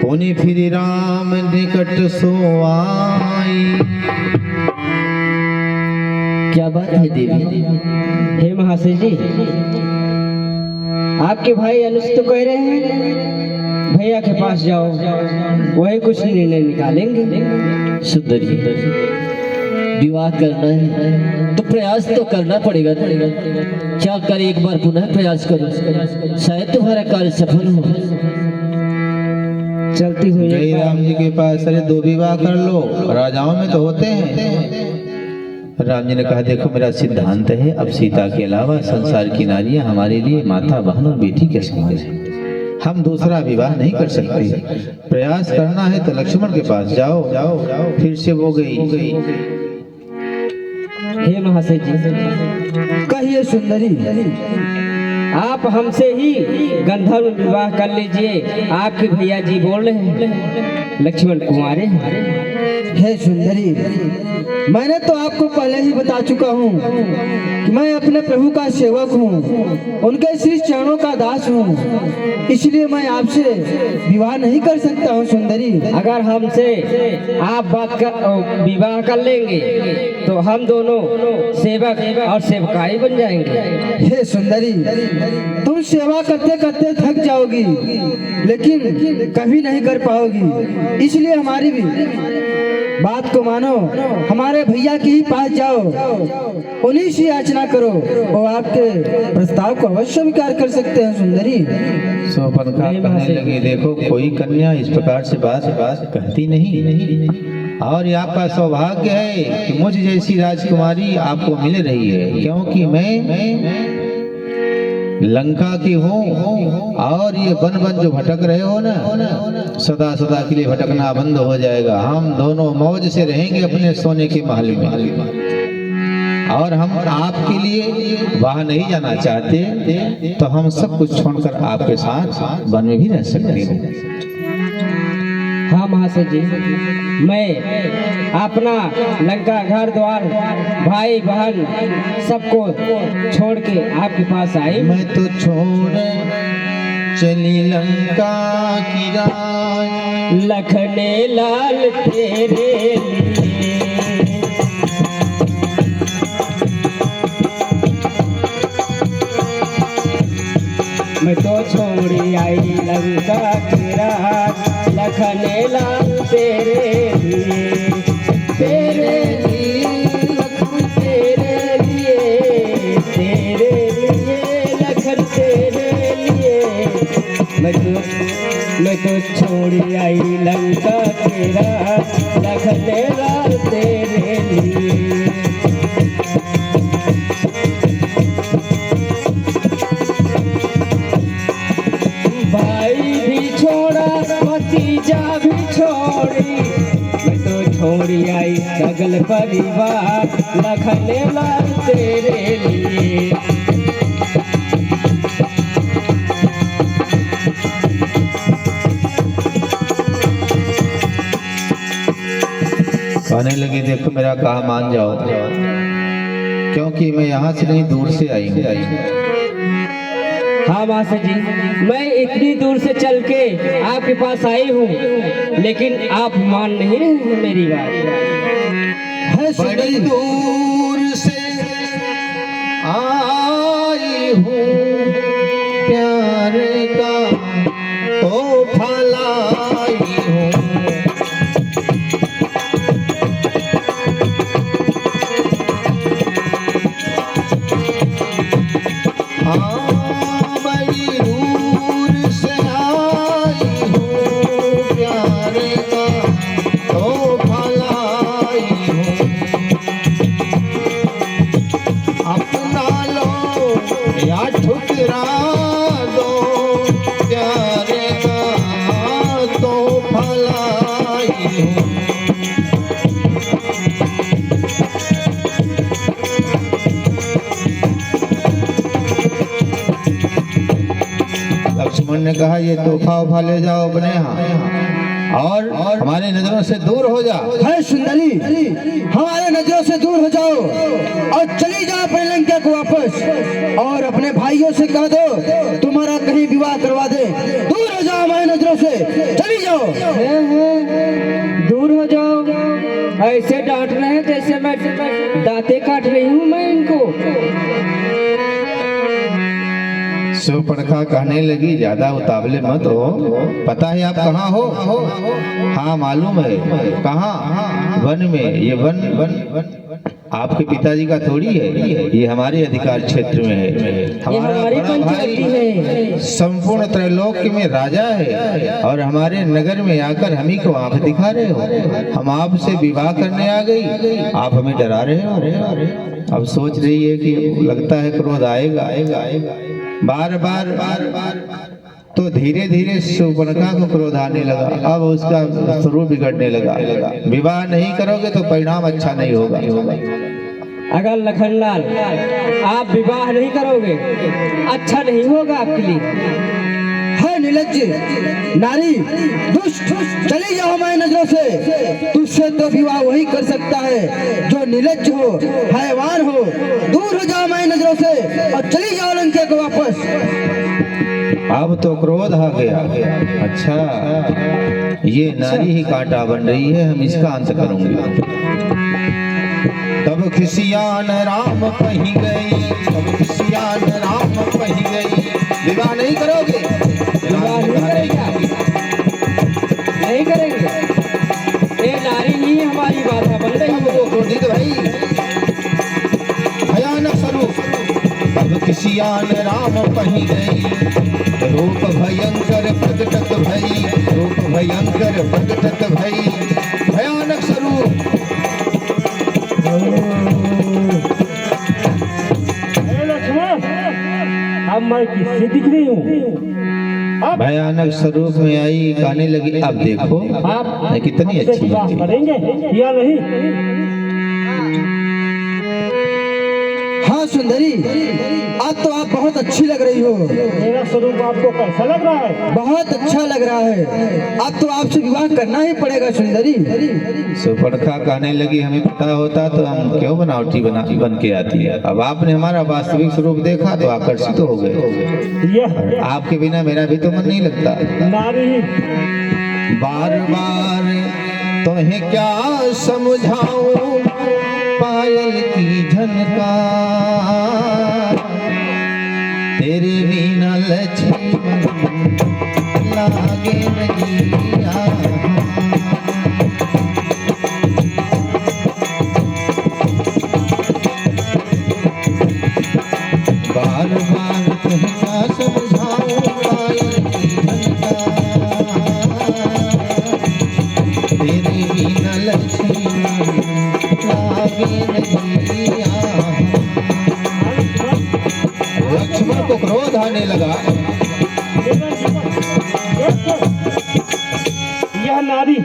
पुनि फिर राम निकट सो आई। क्या बात है देवी। हे महाशय जी, आपके भाई अनुज तो कह रहे हैं भैया के पास जाओ, वही कुछ निर्णय निकालेंगे। सुंदरी, विवाह करना है तो प्रयास तो करना पड़ेगा। क्या कर, एक बार पुनः प्रयास करो, शायद तुम्हारा कार्य सफल हो। चलती हुई गई राम जी के पास, अरे दो विवाह कर लो, राजाओं में तो होते हैं। राम जी ने कहा देखो मेरा सिद्धांत है, अब सीता के अलावा संसार की नारियां हमारे लिए माता, बहन और बेटी के समान है, हम दूसरा विवाह नहीं कर सकते। प्रयास करना है तो लक्ष्मण के पास जाओ। फिर से वो गई। हे महाशय जी, कहिए सुंदरी। आप हमसे ही गंधर्व विवाह कर लीजिए, आपके भैया जी बोल रहे हैं लक्ष्मण कुमारे हैं। हे सुंदरी, मैंने तो आपको पहले ही बता चुका हूँ कि मैं अपने प्रभु का सेवक हूँ, उनके श्री चरणों का दास हूँ, इसलिए मैं आपसे विवाह नहीं कर सकता हूँ सुंदरी। अगर हमसे आप विवाह कर लेंगे तो हम दोनों सेवक और सेवकाई बन जाएंगे। हे सुंदरी, तुम सेवा करते करते थक जाओगी, लेकिन कभी नहीं कर पाओगी, इसलिए हमारी भी बात को मानो, हमारे भैया के ही पास जाओ, उन्हीं से याचना करो, वो आपके प्रस्ताव को अवश्य स्वीकार कर सकते हैं सुंदरी। शूर्पणखा कहने लगी देखो कोई कन्या इस प्रकार से बात कहती नहीं, और ये आपका सौभाग्य है कि मुझ जैसी राजकुमारी आपको मिल रही है, क्योंकि मैं लंका की हूँ और ये वन जो भटक रहे हो ना, सदा सदा के लिए भटकना बंद हो जाएगा। हम दोनों मौज से रहेंगे अपने सोने के महल में, और हम आपके लिए वहां नहीं जाना चाहते, तो हम सब कुछ छोड़कर आपके साथ वन में भी रह सकते हैं। हाँ महाशय जी, मैं अपना लंका घर द्वार भाई बहन सबको छोड़ के आपके पास आई। मैं तो छोड़ चली लंका की राह, लखने लाल तेरे लिए। मैं तो छोड़ी आई लंका की राह, लखने लाल तेरे लिए, तेरे लिए लखन तेरे लिए, तेरे लिए लखन तेरे लिए। मैं तो छोड़ी आई लंका की राह, लखने लाल तेरे लिए। भाई भी छोड़ा भतीजा भी छोड़ी, मैं तो छोड़ी आई सगल परिवार, लखने लाल तेरे लिए। कहने लगी देखो मेरा कहा मान जाओ, क्योंकि मैं यहाँ से नहीं दूर से आई हूँ। हाँ मास्टर जी, मैं इतनी दूर से चल के आपके पास आई हूँ, लेकिन आप मान नहीं रहे हैं मेरी बात। बड़ी दूर से आई हूँ, प्यार का तोहफा लाई हूँ। बड़ी दूर से आई हूँ, प्यार का तोहफा लाई हूँ। अपना लो या ठुकरा दो, प्यार का तोहफा लाई हूँ। लक्ष्मण ने कहा ये तोहफा उफा ले जाओ अपने यहाँ और हमारे नजरों से दूर हो जाओ। है सुंदरी, हमारे नजरों से दूर हो जाओ और चली जाओ अपने लंका को वापस, और अपने भाइयों से कह दो तुम्हारा कहीं विवाह करवा दे। दूर हो जाओ हमारे नजरों से, चली जाओ। दूर हो जाओ, ऐसे डांट रहे हैं जैसे मैं दांते काट रही हूँ मैं इनको। सुपर्णखा कहने लगी ज्यादा उतावले मत हो, पता है आप कहाँ हो? हाँ मालूम है। कहाँ? वन में। ये वन वन आपके पिताजी का थोड़ी है, ये हमारे अधिकार क्षेत्र में है। हमारी पंचायती है, संपूर्ण त्रैलोक्य में राजा है और हमारे नगर में आकर हम ही को आंख दिखा रहे हो। हम आपसे विवाह करने आ गई, आप हमें डरा रहे हो। अब सोच रही है कि लगता है क्रोध आएगा आएगा आएगा बार बार बार बार। तो धीरे धीरे सुपर्णखा को क्रोध आने लगा, अब उसका स्वरूप बिगड़ने लगा। विवाह नहीं करोगे तो परिणाम अच्छा नहीं होगा। अगर लखनलाल आप विवाह नहीं करोगे अच्छा नहीं होगा आपके लिए। है निर्लज्ज नारी, दुष्ट, चली जाओ हमारी नजरों से। तुझसे तो विवाह वही कर सकता है जो निर्लज्ज हो, हैवान हो। दूर हो जाओ हमारी नजरों से और चली जाओ लंका को वापस। अब तो क्रोध आ गया। अच्छा, ये नारी ही कांटा बन रही है, हम इसका अंत करूंगे। तब खिसियान राम पही गई, तब खिसियान राम पही गई। विवाह नहीं करोगे? विवाह नहीं करेंगे। ये नारी ही हमारी बाधा बन रही है। क्रोधित भाई भयानक स्वरूप। तब खिसियान राम पही गई, रूप भयंकर प्रकटत भई, रूप भयंकर प्रकटत भई। भयानक स्वरूप। अब मैं किससे दिख रही हूँ? भयानक स्वरूप में आई, गाने लगी। अब देखो आप कितनी हमसे अच्छी विवाह है। करेंगे या नहीं? हाँ सुंदरी, आज तो आप बहुत अच्छी लग रही हो। मेरा स्वरूप आपको कैसा लग रहा है? बहुत अच्छा लग रहा है। अब तो आपसे विवाह करना ही पड़ेगा सुंदरी। सुपर्णखा कहने लगी, हमें पता होता तो हम क्यों बनावटी बन के आती है। अब आपने हमारा वास्तविक स्वरूप देखा तो आकर्षित हो गए। यह आपके बिना मेरा भी तो मन नहीं लगता। नारी बार बार तुम्हें क्या समझाऊं, पायल की झनकार, तेरे बिना लक्ष्मण लागे नहीं यहाँ। बार बार तुम्हें क्या समझाऊं, पायल की झनकार, तेरे बिना लक्ष्मण लागे नहीं यहाँ। लक्ष्मण को क्रोध आने लगा। यह नारी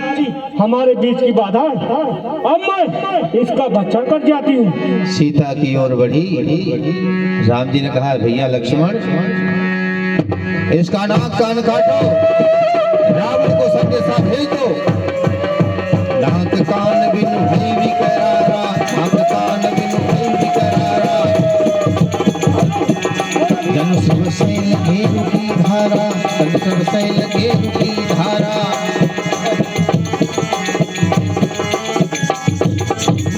हमारे बीच की बाधा है। अब मैं इसका भक्षण कर जाती हूँ। सीता की ओर बढ़ी। राम जी ने कहा, भैया लक्ष्मण, इसका नाक कान काटो, रावण को संदेशा भेज दो। नाक कान बिनु भई भी करारा, नाक कान बिनु भई भी करारा, जन सब सैल घेरु की धारा, जन सब सैल घेरु की धारा।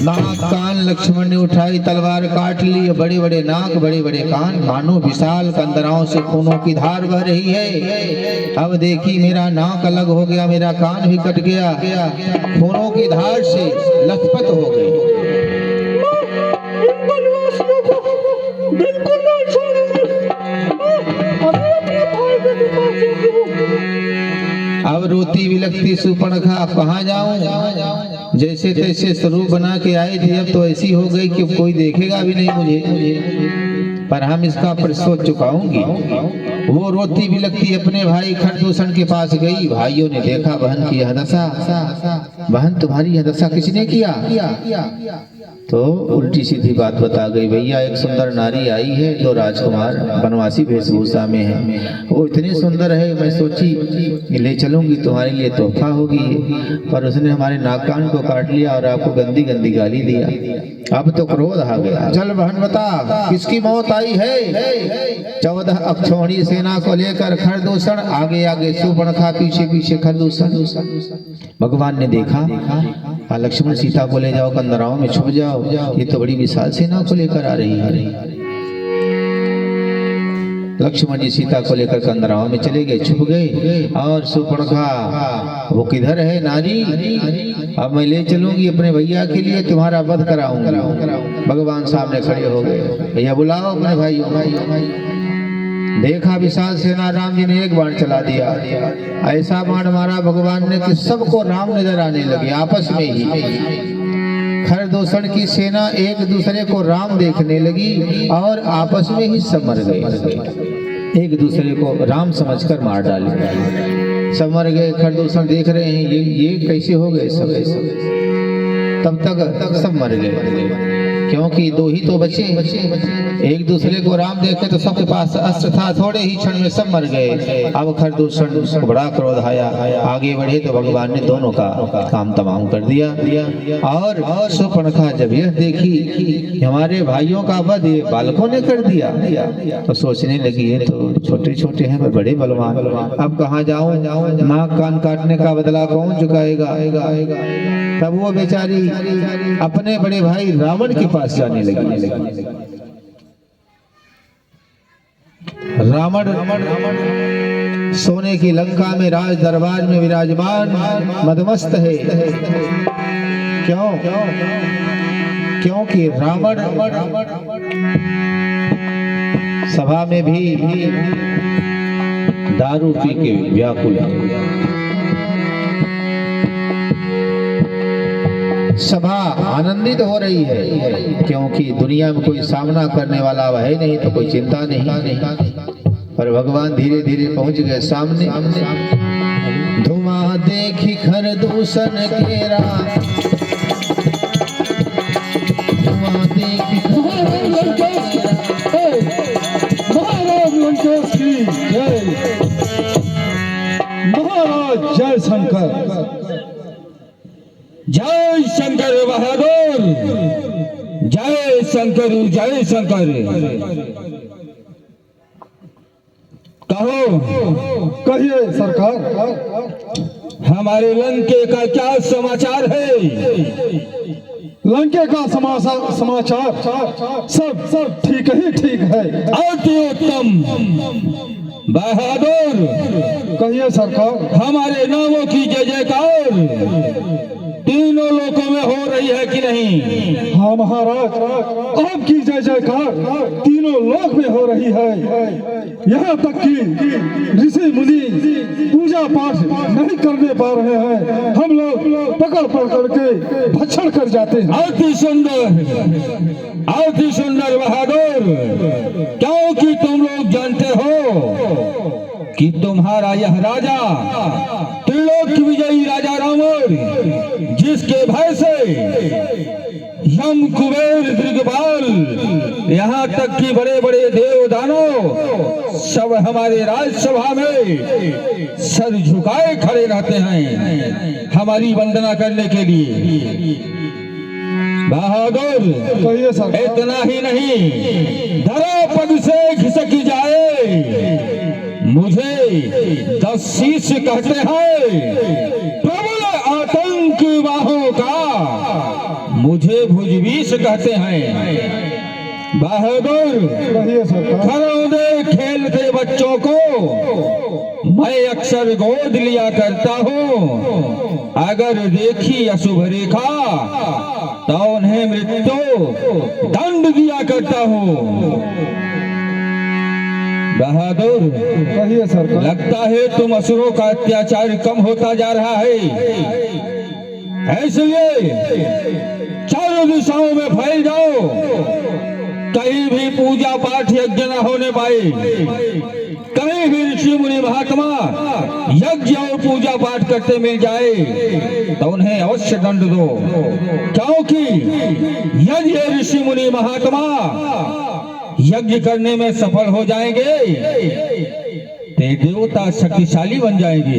नाक कान लक्ष्मण ने उठाई, तलवार काट ली। बड़े बड़े नाक, बड़े बड़े कान, मानो विशाल कंदराओं से खूनों की धार बह रही है। अब देखी, मेरा नाक अलग हो गया, मेरा कान भी कट गया, खूनों की धार से लथपथ हो गई। अब रोती बिलखती सुपर्णखा, कहाँ जाऊं? जैसे तैसे स्वरूप बना के आई थी, अब तो ऐसी हो गई कि कोई देखेगा भी नहीं मुझे। पर हम इसका प्रतिशोध चुकाऊंगी। वो रोती बिलखती अपने भाई खरदूषण के पास गई। भाइयों ने देखा बहन की यह दशा। बहन, तुम्हारी यह दशा किसने किया? तो उल्टी सीधी बात बता गई, भैया एक सुंदर नारी आई है, तो राजकुमार बनवासी वेशभूषा में है। वो इतनी सुंदर है, मैं सोची ले चलूंगी, तुम्हारे लिए तोहफा होगी, पर उसने हमारे नाक कान को काट लिया और आपको गंदी गंदी गाली दिया। अब तो क्रोध आ गया। चल बहन बता, किसकी मौत आई है? 14 अक्षौहिणी सेना को लेकर खरदूषण, आगे आगे सुपर्णखा, पीछे पीछे खरदूषण। भगवान ने देखा, लक्ष्मण सीता को ले जाओ, कंदराओं में छुप जाओ, ये तो बड़ी विशाल सेना को लेकर आ रही है। लक्ष्मण जी सीता को लेकर कंदराओं में चले गए, छुप गए। और सुपर्णखा, वो किधर है नारी? अब मैं ले चलूंगी अपने भैया के लिए, तुम्हारा वध कराऊंगी। भगवान सामने खड़े हो गए, भैया बुलाओ अपने भाइयों। देखा विशाल सेना, राम जी ने एक बाण चला दिया। ऐसा बाण मारा भगवान ने कि सबको राम नजर आने लगे। आपस में ही खरदूषण की सेना एक दूसरे को राम देखने लगी और आपस में ही सब मर गए। एक दूसरे को राम समझकर मार डाले, सब मर गए। खरदूषण देख रहे हैं, ये कैसे हो गए सब? तब तक सब मर गए, क्योंकि दो ही तो बचे। एक दूसरे को राम देखे तो सबके पास अस्त्र था, थोड़े ही क्षण में सब मर गए। अब खरदूषण को बड़ा क्रोध आया, आगे बढ़े तो भगवान ने दोनों का काम तमाम कर दिया। और सुपर्णखा जब यह देखी कि हमारे भाइयों का वध ये बालकों ने कर दिया, तो सोचने लगी, ये तो छोटे छोटे हैं पर बड़े बलवान, अब कहाँ जाऊं? नाक कान काटने का बदला कौन चुकाएगा? तब वो बेचारी अपने बड़े भाई रावण के पास जाने लगी। रावण सोने की लंका में राज दरबार में विराजमान मदमस्त है। क्यों? क्योंकि रावण सभा में भी दारू पी के व्याकुल है। सभा आनंदित हो रही है, क्योंकि दुनिया में कोई सामना करने वाला वह है नहीं, तो कोई चिंता नहीं। पर भगवान धीरे धीरे पहुंच गए सामने। धुआं देखी खरदूषण केरा, धुआं देखी खरदूषण जय शंकर बहादुर, जय शंकर, जय शंकर। कहो, कहिए सरकार, हमारे लंके का क्या समाचार है? लंके का समाचार सब ठीक ही ठीक है। अति उत्तम बहादुर, कहिए सरकार, हमारे नामों की जय जयकार तीनों लोकों में हो रही है कि नहीं? हाँ महाराज, आपकी जय जयकार तीनों लोक में हो रही है। यहाँ तक कि ऋषि मुनि पूजा पाठ नहीं करने पा रहे हैं, हम लोग पकड़ के भक्षण कर जाते हैं। अति सुंदर बहादुर, क्योंकि तुम लोग जानते हो कि तुम्हारा यह राजा त्रिलोक विजयी राजा रावण, जिसके भय से यम कुबेर दिग्पाल यहाँ तक कि बड़े बड़े देव दानव सब हमारे राज्यसभा में सर झुकाए खड़े रहते हैं हमारी वंदना करने के लिए। बहादुर, कहिए सरकार, इतना ही नहीं, धरा पद से खिसक जाए मुझे 10 शीश कहते हैं। प्रबल आतंकवाहों का मुझे भुजबीश कहते हैं। बहादुर, कहिए सरकार, खरौंदे खेलते बच्चों को मैं अक्सर गोद लिया करता हूँ। अगर देखी अशुभ रेखा तो उन्हें मृत्यु दंड दिया करता हूँ। बहादुर, कहिए सरकार, लगता है तुम असुरों का अत्याचार कम होता जा रहा है, इसलिए चारों दिशाओं में फैल जाओ, कहीं भी पूजा पाठ यज्ञ न होने पाए, कहीं भी ऋषि मुनि महात्मा यज्ञ और पूजा पाठ करते मिल जाए तो उन्हें अवश्य दंड दो, क्योंकि यदि ये ऋषि मुनि महात्मा यज्ञ करने में सफल हो जाएंगे ते देवता शक्तिशाली बन जाएंगे।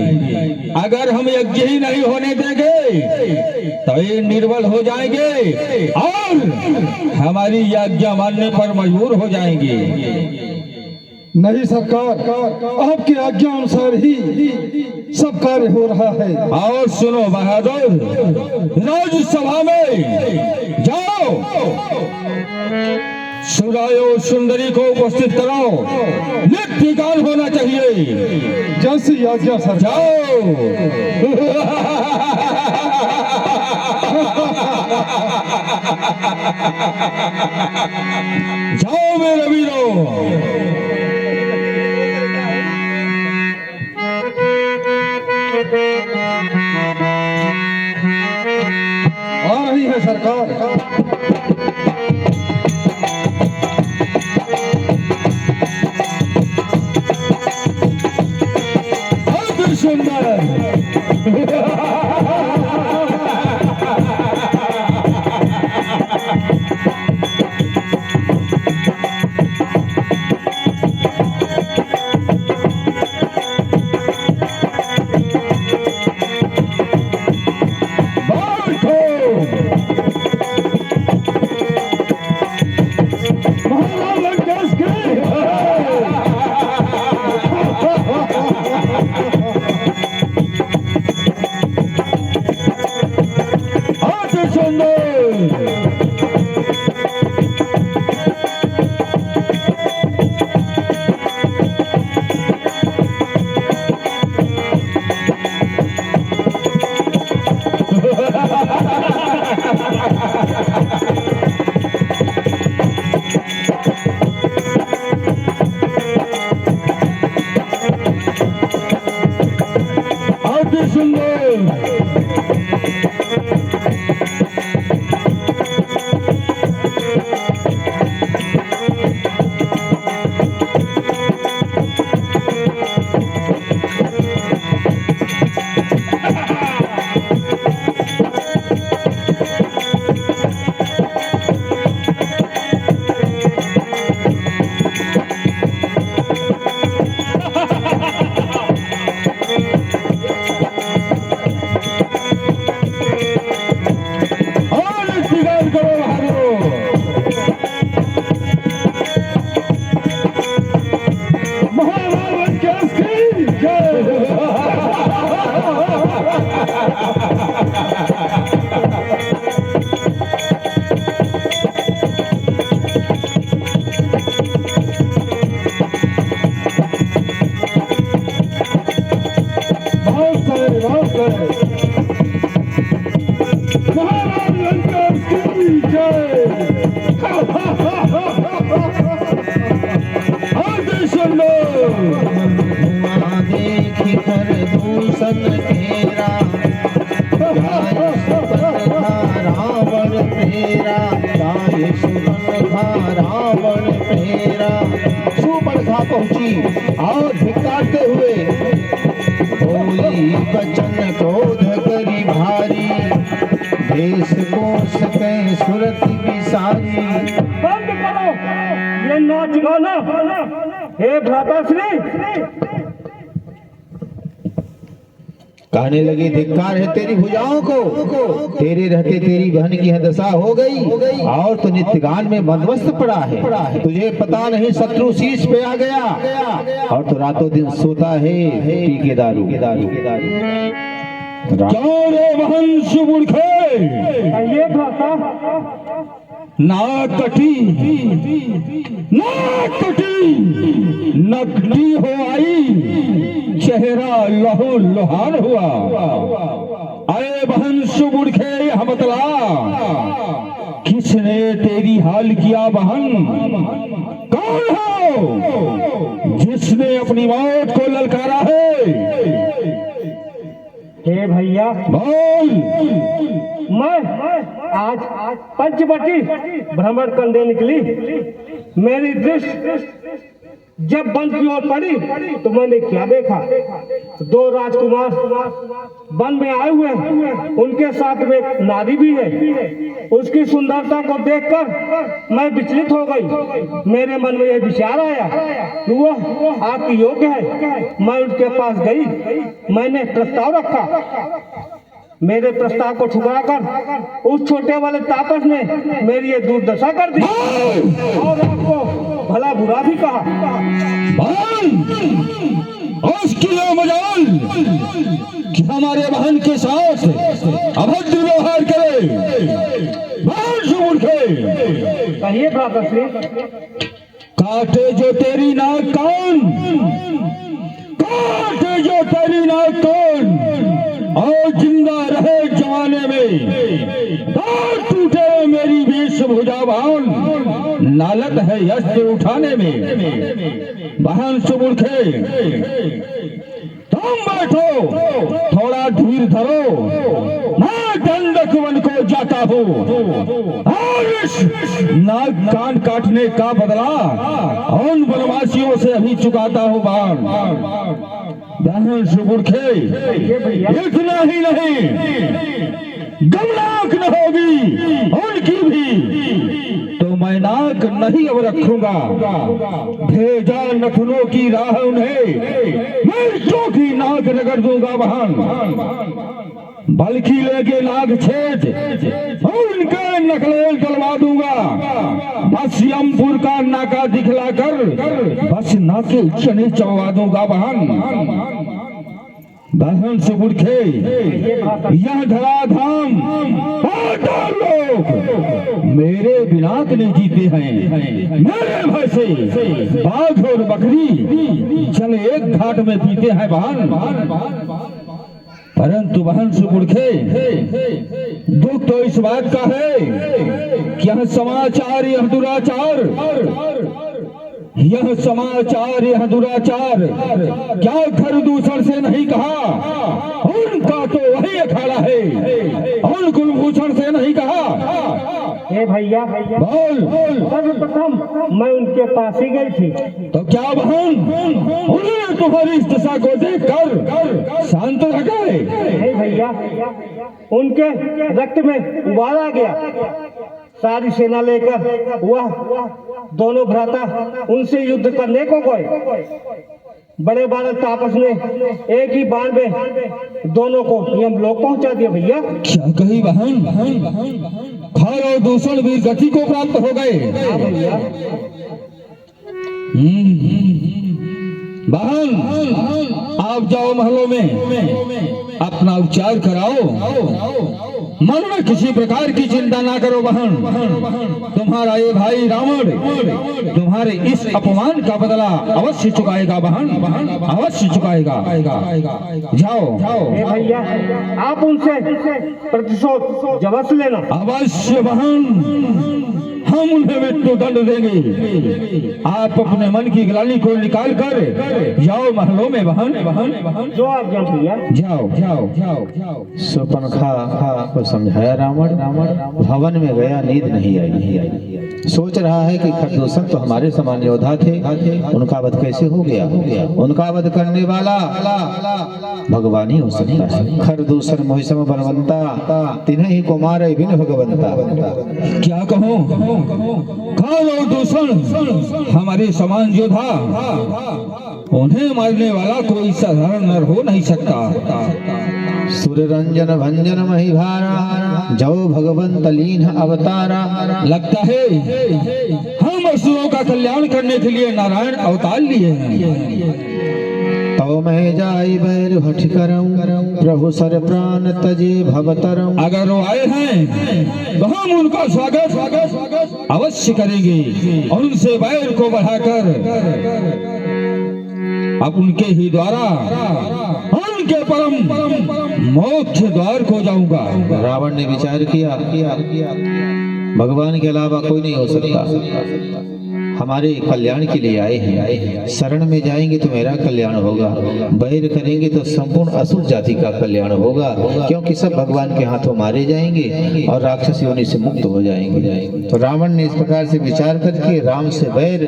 अगर हम यज्ञ ही नहीं होने देंगे तो ये निर्बल हो जाएंगे और हमारी आज्ञा मानने पर मजबूर हो जाएंगे। नहीं सरकार, आपकी आज्ञा अनुसार ही सब कार्य हो रहा है। और सुनो बहादुर, राज्यसभा में जाओ, सुरायो सुंदरी को उपस्थित कराओ, नृत्य गान होना चाहिए। जैसी आज्ञा सर। जाओ। जाओ मेरे वीरों। आ रही है सरकार। माफ करे। महाराज लंका की जय। आगे सुनो। धुआं देख कर दूषण तेरा, गाय सुबन था रावण तेरा, गाय सुबन था रावण तेरा। सुबर्णखा पहुंची और धिक्कारते हुए बोली बचन क्रोध करी भारी, देश कोश के सुरत की सारी। बंद करो ये नाच गाना। हे भ्राताश्री, कहने लगे धिक्कार है तेरी भुजाओं को, तेरे रहते तेरी बहन की यह दशा हो गई और तो नित्यगान में मदमस्त पड़ा है। तुझे पता नहीं शत्रु शीश पे आ गया और तो रातों दिन सोता है पी के दारू। क्यों रे वंश मूर्खे, ये भ्राता नाक कटी, नकटी हो आई, चेहरा लहू लुहान हुआ। अरे वंश मूर्खे यह बतला, किसने तेरी हाल किया बहन? कौन हो जिसने अपनी मौत को ललकारा है? हे भैया, बोल। मैं आज पंचवटी भ्रमण करने निकली। मेरी दृष्टि जब वन की ओर पड़ी तो मैंने क्या देखा, दो राजकुमार वन में आए हुए हैं, उनके साथ में एक नारी भी है। उसकी सुंदरता को देखकर मैं विचलित हो गई। मेरे मन में यह विचार आया कि वह आपकी योग्य है। मैं उसके पास गई, मैंने प्रस्ताव रखा। मेरे प्रस्ताव को ठुकराकर उस छोटे वाले तापस ने मेरी ये दुर्दशा कर दी और आपको भला बुरा भी कहा। उसकी ये मजाल कि हमारे बहन के साथ अभद्र व्यवहार करे। कहिए भ्राताश्री। काटे जो तेरी नाक कान, काटे जो तेरी नाक कान, और जिंदा रहे जमाने में। दांत टूटे मेरी वेशभूषा बहन, नालत है अस्त्र उठाने में। बहन सुमूर्खे, तुम बैठो, थोड़ा धीर धरो, मैं दंडक वन को जाता हूँ और इस नाक कान काटने का बदला उन वनवासियों से अभी चुकाता हूँ बहन सुमूर्खे। इतना ही नहीं, गमनाक न होगी उनकी भी तो मैं नाक नहीं अब रखूंगा। भेजा नथुनों की राह उन्हें, मैं की नाक रगड़ दूंगा बहन। बल्कि लेके नाग छेद उनके नकलेल डलवा दूंगा। बस यमपुर का नाका दिखलाकर बस नाके चने चबवा दूंगा बहन से मूर्खे। यह धराधाम लोग मेरे बिना के नहीं जीते हैं। मेरे भय से बाघ और बकरी जल एक घाट में पीते हैं बहन। परंतु बहन से मूर्खे, दुख तो इस बात का है कि यह समाचार, यह दुराचार, यह समाचार, यह दुराचार क्या घर दूषण से नहीं कहा? उनका तो वही अखाड़ा है, और कुलभूषण से नहीं कहा। हे भैया, बोल। सर्वप्रथम मैं उनके पास ही गई थी। तो क्या बहन उन्होंने तुम्हारी इस दशा को देखकर शांत रह गए? हे भैया, उनके रक्त में उबाल आ गया। सारी सेना लेकर वह दोनों भ्राता उनसे युद्ध करने को गए। बड़े बालक तापस ने एक ही बाण में दोनों को यमलोक पहुंचा दिया। भैया क्या कही बहन? खर और दूषण भी गति को प्राप्त हो गए। बहन, आप जाओ महलों में अपना उपचार कराओ मन में किसी प्रकार की चिंता ना करो बहन। तुम्हारा ये भाई रावण तुम्हारे इस अपमान का बदला अवश्य चुकाएगा बहन, अवश्य चुकाएगा। जाओ ए भैया, आप उनसे प्रतिशोध जबरदस्त लेना। अवश्य बहन, हम उन्हें मृत्यु दंड देंगे। आप अपने मन की ग्लानि को निकाल कर जाओ महलों में बहन। जो आज्ञा भैया। जाओ। सुपनखा को समझाया रावण। भवन में गया, नींद नहीं आई। सोच रहा है कि खरदूषण तो हमारे समान योद्धा थे, उनका वध कैसे हो गया। उनका वध करने वाला भगवान ही हो सकता है। खरदूषण मोहिसम बलवंता, तिन्हें ही को मारे बिन भगवंता। क्या कहूँ, खर दूषण हमारे समान योद्धा, उन्हें मारने वाला कोई साधारण नर हो नहीं सकता। सूर्य रंजन भंजन महिभारा, जो भगवंत लीन अवतारा। लगता है हम असुरों का कल्याण करने के लिए नारायण अवतार लिए हैं। तो मैं जाई बैर हठ करऊं, प्रभु सर प्राण तजे भवतरऊं। अगर वो आए हैं तो हम उनका स्वागत अवश्य करेंगे और उनसे बैर को बढ़ाकर अब उनके ही द्वारा उनके परम मोक्ष द्वार को जाऊंगा। रावण ने विचार किया, भगवान के अलावा कोई नहीं हो सकता। हमारे कल्याण के लिए आए हैं, शरण में जाएंगे तो मेरा कल्याण होगा, बैर करेंगे तो संपूर्ण असुर जाति का कल्याण होगा, क्योंकि सब भगवान के हाथों मारे जाएंगे और राक्षस योनि से मुक्त हो जाएंगे। तो रावण ने इस प्रकार से विचार करके राम से बैर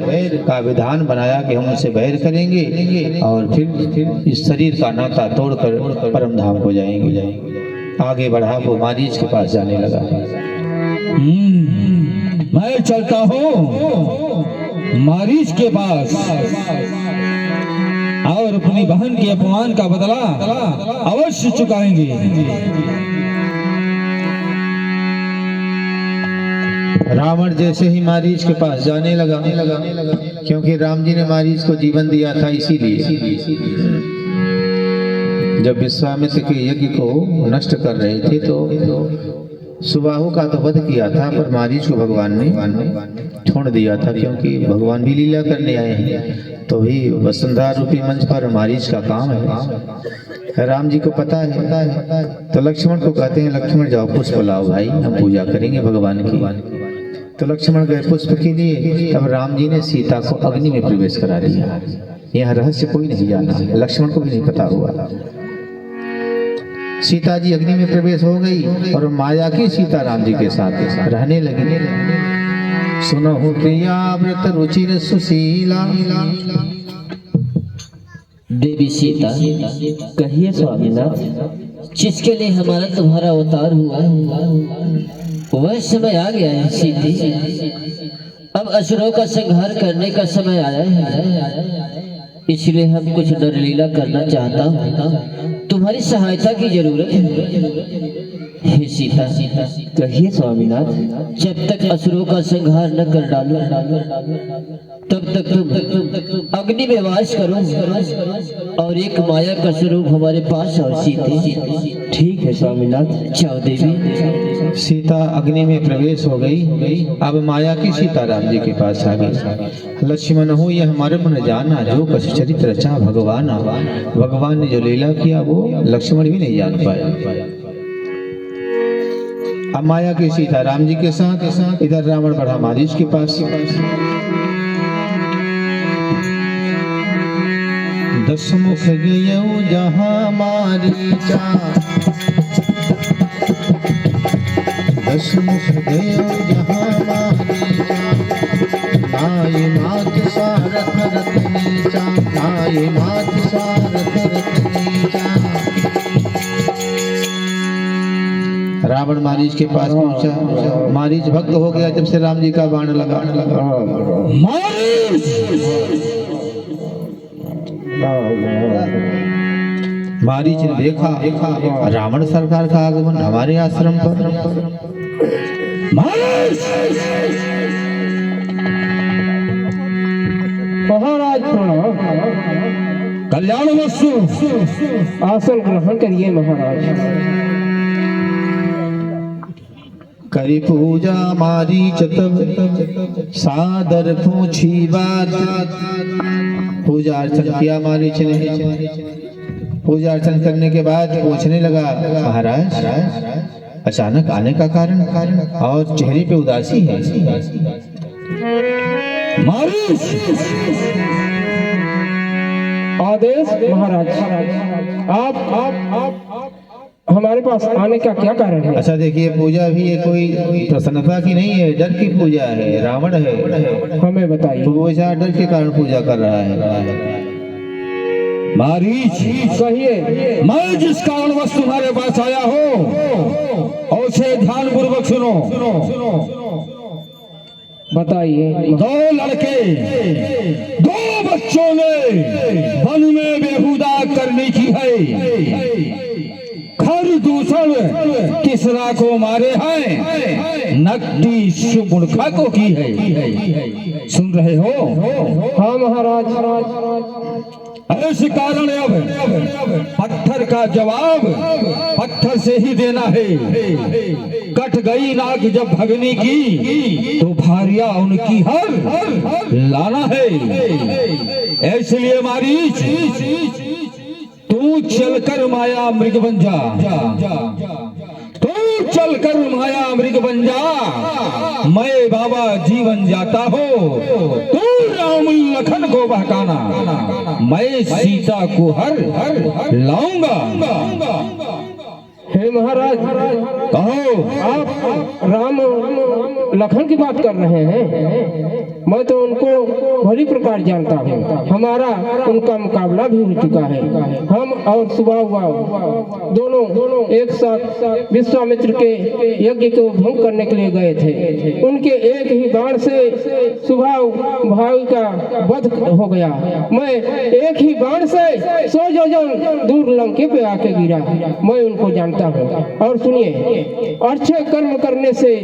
का विधान बनाया कि हम उनसे बैर करेंगे और फिर इस शरीर का नाता तोड़कर परम धाम को जाएंगे। आगे बढ़ा, वो मारीच के पास जाने लगा। मैं चलता हूँ मारीच के पास और अपनी बहन के अपमान का बदला अवश्य चुकाएंगे। रावण जैसे ही मारीच के पास जाने लगा, क्योंकि राम जी ने मारीच को जीवन दिया था, इसीलिए जब विश्वामित्र के यज्ञ को नष्ट कर रहे थे तो सुबाहु का तो वध किया था, पर मारीच को भगवान ने छोड़ दिया था, क्योंकि भगवान भी लीला करने आए हैं। तो भी वसुंधरा रूपी मंच पर मारीच का काम है। राम जी को पता है, तो लक्ष्मण को कहते हैं, लक्ष्मण जाओ पुष्प लाओ भाई, हम पूजा करेंगे भगवान की। तो लक्ष्मण गए पुष्प के लिए। तब राम जी ने सीता को अग्नि में प्रवेश करा दिया। यह रहस्य कोई नहीं जाना, लक्ष्मण को भी नहीं पता हुआ। सीता जी अग्नि में प्रवेश हो गई और माया की सीता राम जी के साथ रहने लगी। सुनहु प्रिया व्रत रुचिर सुशीला। देवी सीता, कहिए स्वामीनाथ, जिसके लिए हमारा तुम्हारा अवतार हुआ वह समय आ गया है सीते। अब असुरों का संहार करने का समय आया है, इसलिए हम कुछ नरलीला करना चाहता हूँ। तुम्हारी सहायता की जरूरत है। हे सीता, कहिए स्वामीनाथ। जब तक असुरों का संहार न कर डालो तब तक तुम अग्नि में वास करो और एक माया का स्वरूप हमारे पास आओ सीते। ठीक है स्वामीनाथ। जाओ देवी। सीता अग्नि में प्रवेश हो गई। अब माया की सीता राम जी के पास आ गई। लक्ष्मण हो यह हमारे मन जाना, जो कछ चरित्र रचा भगवान। भगवान ने जो लीला किया वो लक्ष्मण भी नहीं जान पाया। अब माया की सीता राम जी के साथ, इधर रावण बढ़ा मारीच के पास। दशमुख गयो जहाँ मारीचा, दशमुख गयो जहाँ मारीचा। नाई मात सारथ रथ नीचा, नाई मात सारथ रथ नीचा। रावण मारीच के पास पहुंचा। मारीच भक्त हो गया जब से राम जी का बाण लगा। मारीच ने देखा रावण सरकार का आगमन हमारे आश्रम पर। महाराज कल्याण वस्तु आसन ग्रहण करिए महाराज। करी पूजा मारीच तब सादर पूछी बात। पूजा अर्चन किया मारीच ने। पूजा अर्चन करने के बाद पूछने लगा, महाराज अचानक आने का कारण और चेहरे पे उदासी है। मारीच, आदेश महाराज, आप हमारे पास आने का क्या कारण है? अच्छा देखिए, पूजा भी ये कोई प्रसन्नता की नहीं है, डर की पूजा है। रावण है, हमें बताइए। पूजा डर के कारण पूजा कर रहा है। मारीच, कहिए। मैं जिस कारणवश तुम्हारे पास आया हूँ और उसे ध्यान पूर्वक सुनो। बताइए। दो लड़के, दो बच्चों ने वन में बेहुदा करनी की है। खर दूषण तीसरा को मारे हैं, नकटी शुभुणखा को की है। सुन रहे हो? हाँ महाराज। ऐसे कारण अब पत्थर का जवाब पत्थर से ही देना है। कट गई नाक जब भगनी की तो भारिया उनकी हर लाना है। इसलिए मारीच, तू चलकर माया मृग बन जा। तू चलकर माया मृग बन जा, मैं बाबा जीवन जाता हो। तू राम लखन को बहकाना, मैं सीता को हर लाऊंगा। हे महाराज, कहो। आप राम लखन की बात कर रहे हैं? मैं तो उनको भली प्रकार जानता हूँ। हमारा उनका मुकाबला भी हो चुका है। हम और सुबाहुआ दोनों एक साथ विश्वामित्र के यज्ञ को भंग करने के लिए गए थे। उनके एक ही बाण से सुबाहु भाई का वध हो गया। मैं एक ही बाण से 100 योजन दूर लंके पे आके गिरा। मैं उनको जानता हूँ। और सुनिए, अच्छे कर्म करने से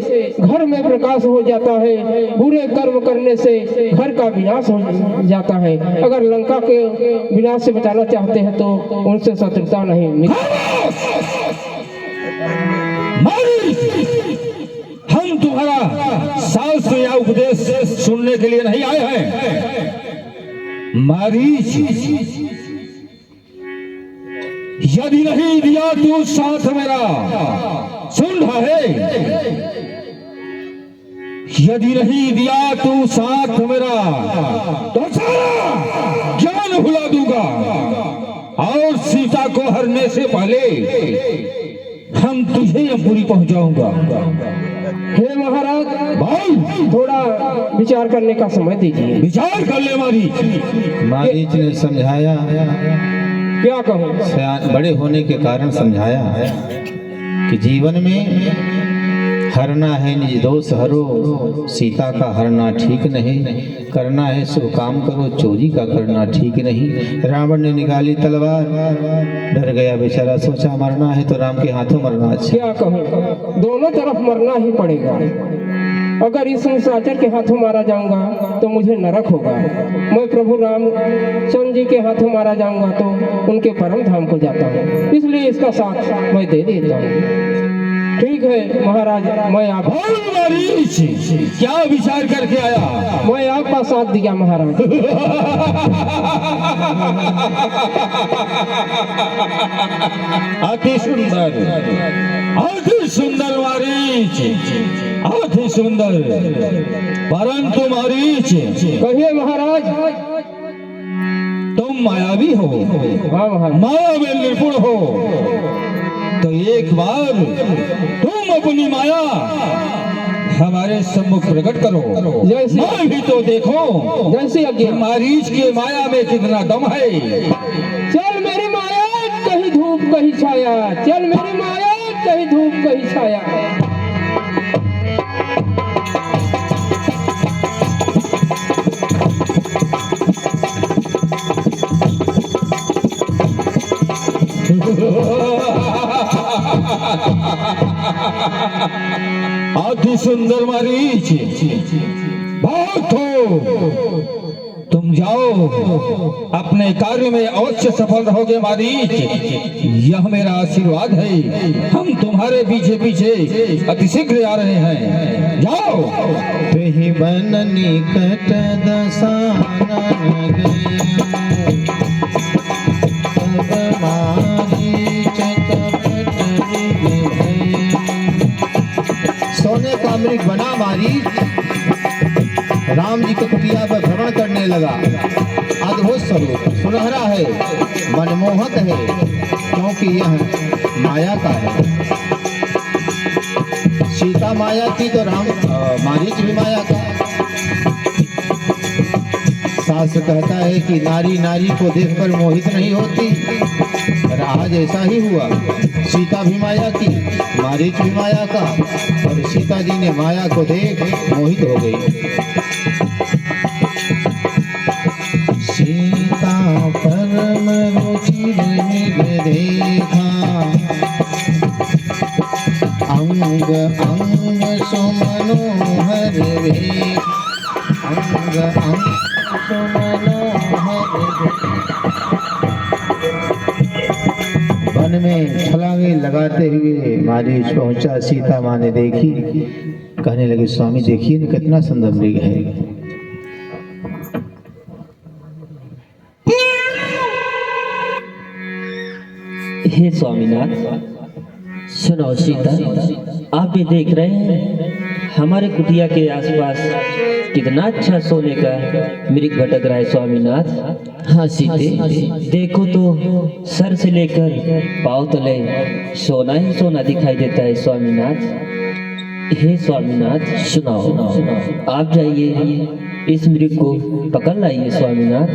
घर में प्रकाश हो जाता है, बुरे कर्म करने से घर का विनाश हो जाता है। अगर लंका के विनाश से बचाना चाहते हैं तो उनसे शत्रुता नहीं हम तुम्हारा शास्त्र या उपदेश सुनने के लिए नहीं आए हैं। मारीच, यदि नहीं दिया तू साथ मेरा, सुन रहा है? यदि नहीं दिया तू साथ मेरा तो सारा ज्ञान भुला दूंगा और सीता को हरने से पहले हम तुझे यमपुरी पहुंचाऊंगा। हे महाराज, भाई थोड़ा विचार करने का समय दीजिए। विचार कर ले मारीच। मारीच ने समझाया, क्या कहूँ? बड़े होने के कारण समझाया कि जीवन में हरना है निज दोष हरो, सीता का हरना ठीक नहीं। करना है शुभ काम करो, चोरी का करना ठीक नहीं। रावण ने निकाली तलवार, डर गया बेचारा, सोचा मरना है तो राम के हाथों मरना अच्छा। क्या कहूँ? दोनों तरफ मरना ही पड़ेगा। अगर इस निशाचर के हाथों मारा जाऊंगा तो मुझे नरक होगा। मैं प्रभु रामचंद्र जी के हाथों मारा जाऊंगा तो उनके परम धाम को जाता हूँ। इसलिए इसका साथ मैं दे देता हूँ। ठीक है महाराज, मैं आप मारीच, क्या विचार करके आया? मैं आपका साथ दिया महाराज। अति सुंदर, अति सुंदर मारीच, अति सुंदर। परंतु मारीच, कहिए महाराज। तुम मायावी हो, हाँ महाराज। माया में निपुण हो, तो एक बार तुम अपनी माया हमारे सम्मुख प्रकट करो। जैसे मैं भी तो देखो जैसे कि मारीच के माया में कितना दम है। चल मेरी माया कहीं धूप कहीं छाया, चल मेरी माया कहीं धूप कहीं छाया। अति सुंदर मारीच, बहुत हो तुम तुम जाओ, अपने कार्य में अवश्य सफल रहोगे मारीच, यह मेरा आशीर्वाद है। हम तुम्हारे पीछे पीछे अति शीघ्र आ रहे हैं, जाओ। तुहि बन निकट दसानन गए, तब मारीच कपट विभय। सोने का मृग बना मारीच राम जी के कुटिया पर भ्रमण करने लगा। अद्भुत स्वरूप सुनहरा है, मनमोहक है, क्योंकि यह माया का है। सीता माया की तो राम मारीच भी माया का। शास्त्र कहता है कि नारी नारी को देखकर मोहित नहीं होती, पर आज ऐसा ही हुआ। सीता भी माया की, मारीच भी माया का, और सीता जी ने माया को देख मोहित हो गई। सीता परम रुचिर मृग देखा, अंग अंग सुमनोहर वेख, अंग अंग सुमनोहर वेख। वन में छलांगे लगाते हुए मारीच पहुंचा। सीता माँ ने देखी, कहने लगी स्वामी देखिए न कितना सुंदर मृग है। हे स्वामीनाथ, सुनो सीता, आप भी देख रहे हैं हमारे कुटिया के आसपास कितना अच्छा सोने का मृग भटक रहा है स्वामीनाथ। हाँ सीते, देखो तो सर से लेकर पांव तले सोना ही सोना दिखाई देता है स्वामीनाथ। हे स्वामीनाथ सुनाओ, आप जाइए इस मृग को पकड़ लाइए स्वामीनाथ।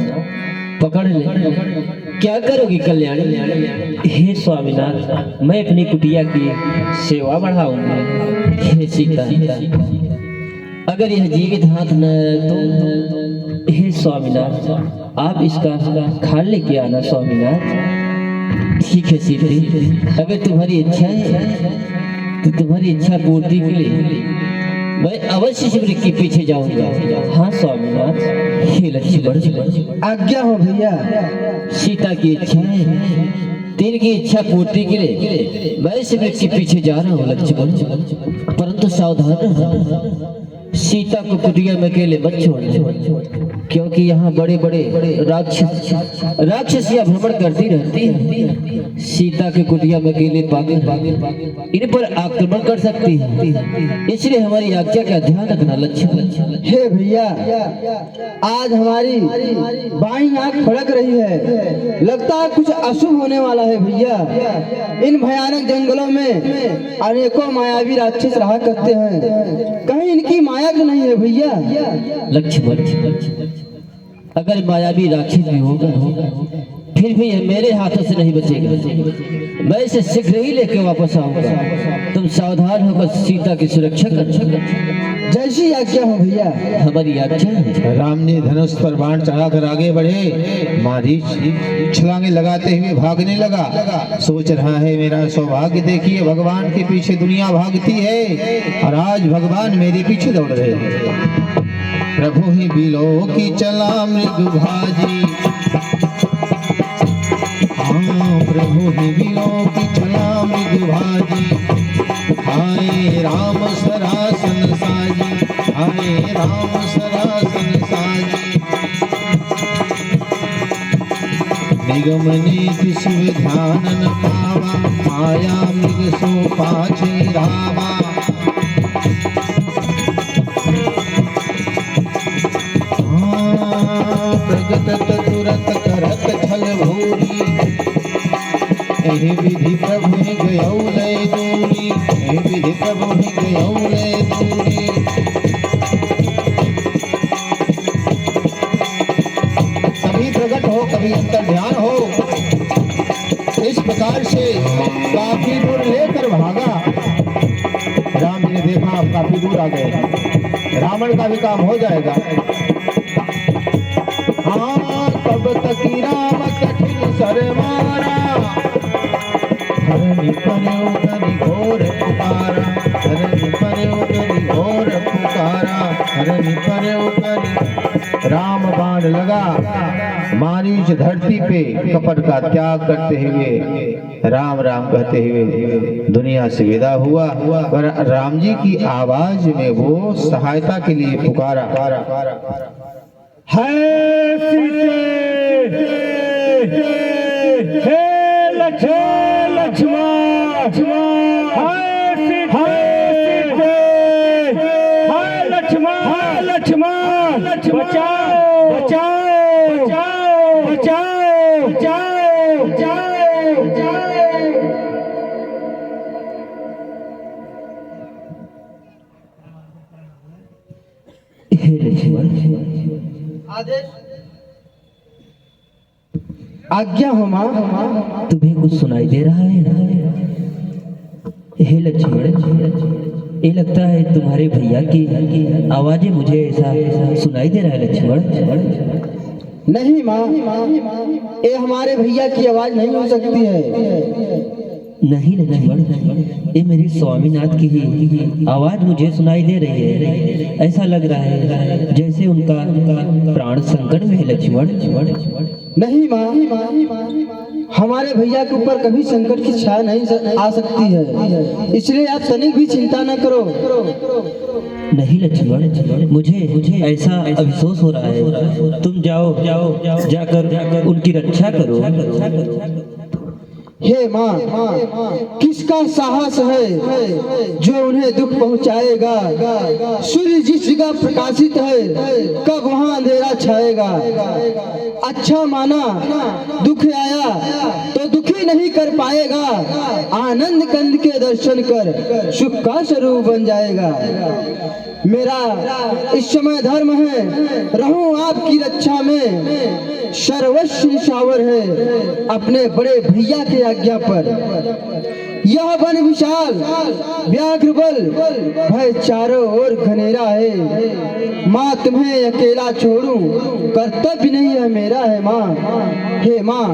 पकड़ ले, क्या करोगी कल्याणी? हे स्वामीनाथ, मैं अपनी कुटिया की सेवा बढ़ाऊंगी। हे सीता, अगर यह जीवित हाथ न तो हे स्वामीनाथ आप इसका खाल लेके आना स्वामीनाथ। ठीक है सीते, अगर तुम्हारी इच्छा है तो तुम्हारी इच्छा पूर्ति के लिए मैं अवश्य शिवलिंग के पीछे जाऊंगा। हाँ स्वामीनाथ। हे लक्ष्मण, आज्ञा हो भैया। सीता की इच्छा है, तीन की इच्छा पूर्ति के लिए मैं शिवलिंग के पीछे जा रहा हूँ लक्ष्मण, परंतु सावधान रहना, सीता को कुटिया में अकेले मत छोड़ना, क्योंकि यहाँ बड़े बड़े राक्षसियां भ्रमण करती रहती है। सीता के कुटिया में अकेले पागल इन पर आक्रमण कर सकती है, इसलिए हमारी आज्ञा का ध्यान रखना लक्ष्मण। हे भैया, आज हमारी बाईं आंख फड़क रही है, लगता है कुछ अशुभ होने वाला है भैया। इन भयानक जंगलों में अनेकों मायावी राक्षस रहा करते हैं, कहीं इनकी माया तो नहीं है भैया? लक्ष्मण, अगर मायावी राक्षस भी होगा फिर भी यह मेरे हाथों से नहीं बचेगा। मैं इसे शीघ्र ही लेके वापस आऊंगा। तुम सावधान होकर सीता की सुरक्षा कर। जैसी आज्ञा हो भैया। हमारी आज्ञा। राम ने धनुष पर बाण चढ़ाकर आगे बढ़े। मारीच छलांगे लगाते हुए भागने लगा। सोच रहा है मेरा सौभाग्य देखिए, भगवान के पीछे दुनिया भागती है और आज भगवान मेरे पीछे दौड़ रहे हैं। प्रभु ही बिलो की चला मृग भाजी, हाँ प्रभु ही बिलो की चला मृग भाजी। हाय राम सरासन साजी, हाय राम सरासन साजी। निगम नीति शिव ध्यान न पावा, माया मृग सो पाछे रावा। प्रगटत तुरत करत छल भूरी, एहि विधि प्रभु गयौ लय दूरी, एहि विधि प्रभु गयौ लय दूरी। कभी प्रकट हो कभी अंतर ध्यान हो, इस प्रकार से काफी दूर लेकर भागा। राम जी ने देखा आप काफी दूर आ गए, रावण का भी काम हो जाएगा। हाँ तब तक राम कठिन सर मारा, धरनी पर्यो धरि घोर पुकारा, धरनी पर्यो धरि घोर पुकारा, धरनी पर्यो धरि राम बाण लगा, मारीच धरती पे कपट का त्याग करते हुए राम राम कहते हुए दुनिया से विदा हुआ। पर राम जी की आवाज में वो सहायता के लिए पुकारा, है सीते, हे लक्ष्मण, हाय सीते, हाय लक्ष्मण, बचाओ, बचाओ, बचाओ, बचाओ, बचाओ। हे लक्ष्मण, आज्ञा हो माँ। तुम्हें कुछ सुनाई दे रहा है? हे लक्ष्मण, ये लगता है तुम्हारे भैया की आवाजें मुझे ऐसा सुनाई दे रहा है लक्ष्मण। नहीं माँ, ये हमारे भैया की आवाज नहीं हो सकती है। नहीं लक्ष्मण, ये मेरी स्वामीनाथ की ही आवाज मुझे सुनाई दे रही है। ऐसा लग रहा है जैसे उनका प्राण संकट में है लक्ष्मण। नहीं माँ, हमारे भैया के ऊपर कभी संकट की छाया नहीं आ सकती है, इसलिए आप तनिक भी चिंता न करो। नहीं लक्ष्मण, मुझे ऐसा अफसोस हो रहा है। तुम जाओ जाकर उनकी रक्षा करो। हे माँ, किसका साहस है जो उन्हें दुख पहुँचाएगा? सूर्य जिस जगह प्रकाशित है कब वहाँ अंधेरा छाएगा। अच्छा माना दुख आया तो दुखी नहीं कर पाएगा, आनंद कंद के दर्शन कर सुख का स्वरूप बन जाएगा। मेरा इस समय धर्म है रहूं आपकी रक्षा में, सर्वस्व निशावर है अपने बड़े भैया के आज्ञा पर। यह वन विशाल व्याघ्र बल भय चारों ओर घनेरा है। माँ तुम्हें अकेला छोड़ूं कर्तव्य नहीं है मेरा है माँ। हे माँ,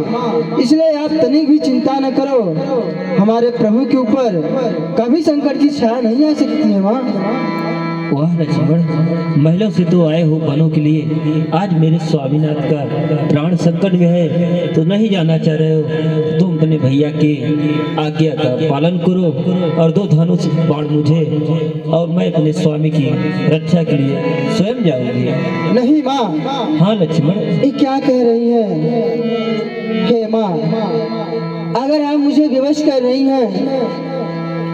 इसलिए आप तनिक भी चिंता न करो, हमारे प्रभु के ऊपर कभी संकट की छाया नहीं आ सकती है माँ। वाह लक्ष्मण, महलों से तो आए हो वनों के लिए, आज मेरे स्वामीनाथ का प्राण संकट में है तो नहीं जाना चाह रहे हो। तुम अपने भैया के आज्ञा का पालन करो और 2 धनुष बाण मुझे, और मैं अपने स्वामी की रक्षा के लिए स्वयं जाऊंगी। नहीं माँ। हाँ लक्ष्मण, ये क्या कह रही है? हे माँ, अगर आप मुझे विवश कर रही हैं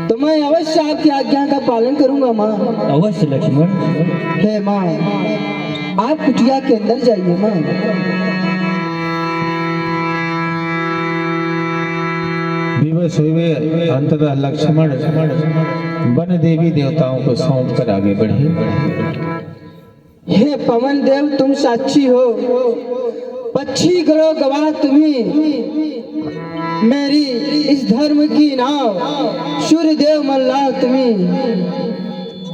तो मैं अवश्य आपकी आज्ञा का पालन करूंगा माँ। अवश्य लक्ष्मण। हे माँ, आप कुटिया के अंदर जाइए माँ। विवश हुए अंततः लक्ष्मण वन देवी देवताओं को सौंप कर आगे बढ़े। हे पवन देव, तुम साक्षी हो, पक्षी गणों गवाह तुम्ही, मेरी इस धर्म की नाव सूर्य देव मल्लाह तुम्ही।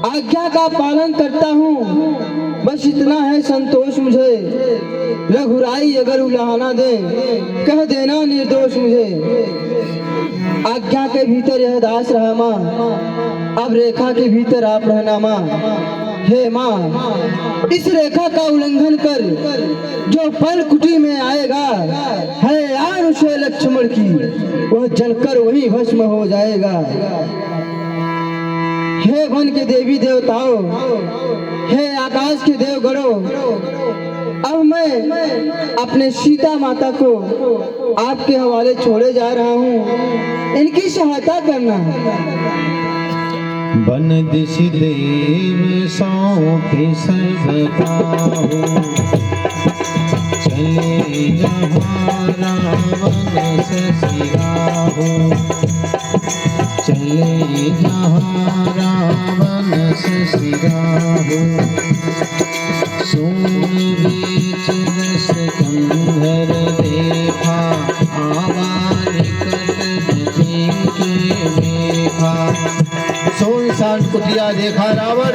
आज्ञा का पालन करता हूँ, बस इतना है संतोष मुझे। रघुराई अगर उलाहना दे कह देना निर्दोष मुझे। आज्ञा के भीतर यह दास रहा माँ, अब रेखा के भीतर आप रहना माँ। हे माँ, इस रेखा का उल्लंघन कर जो पल कुटी में आएगा, है यार उसे लक्ष्मण की, वह जलकर वही भस्म हो जाएगा। हे वन के देवी देवताओं, हे आकाश के देवगणों, अब मैं अपने सीता माता को आपके हवाले छोड़े जा रहा हूँ, इनकी सहायता करना। बन दिश देव सौंपे सबकाहू, चले जहाँ रावण ससिराहू, चले जहाँ रावण ससिराहू। सोन बीच रस कंधर देखा, आवा निकट के देखा। सोनसान कुटिया देखा रावण,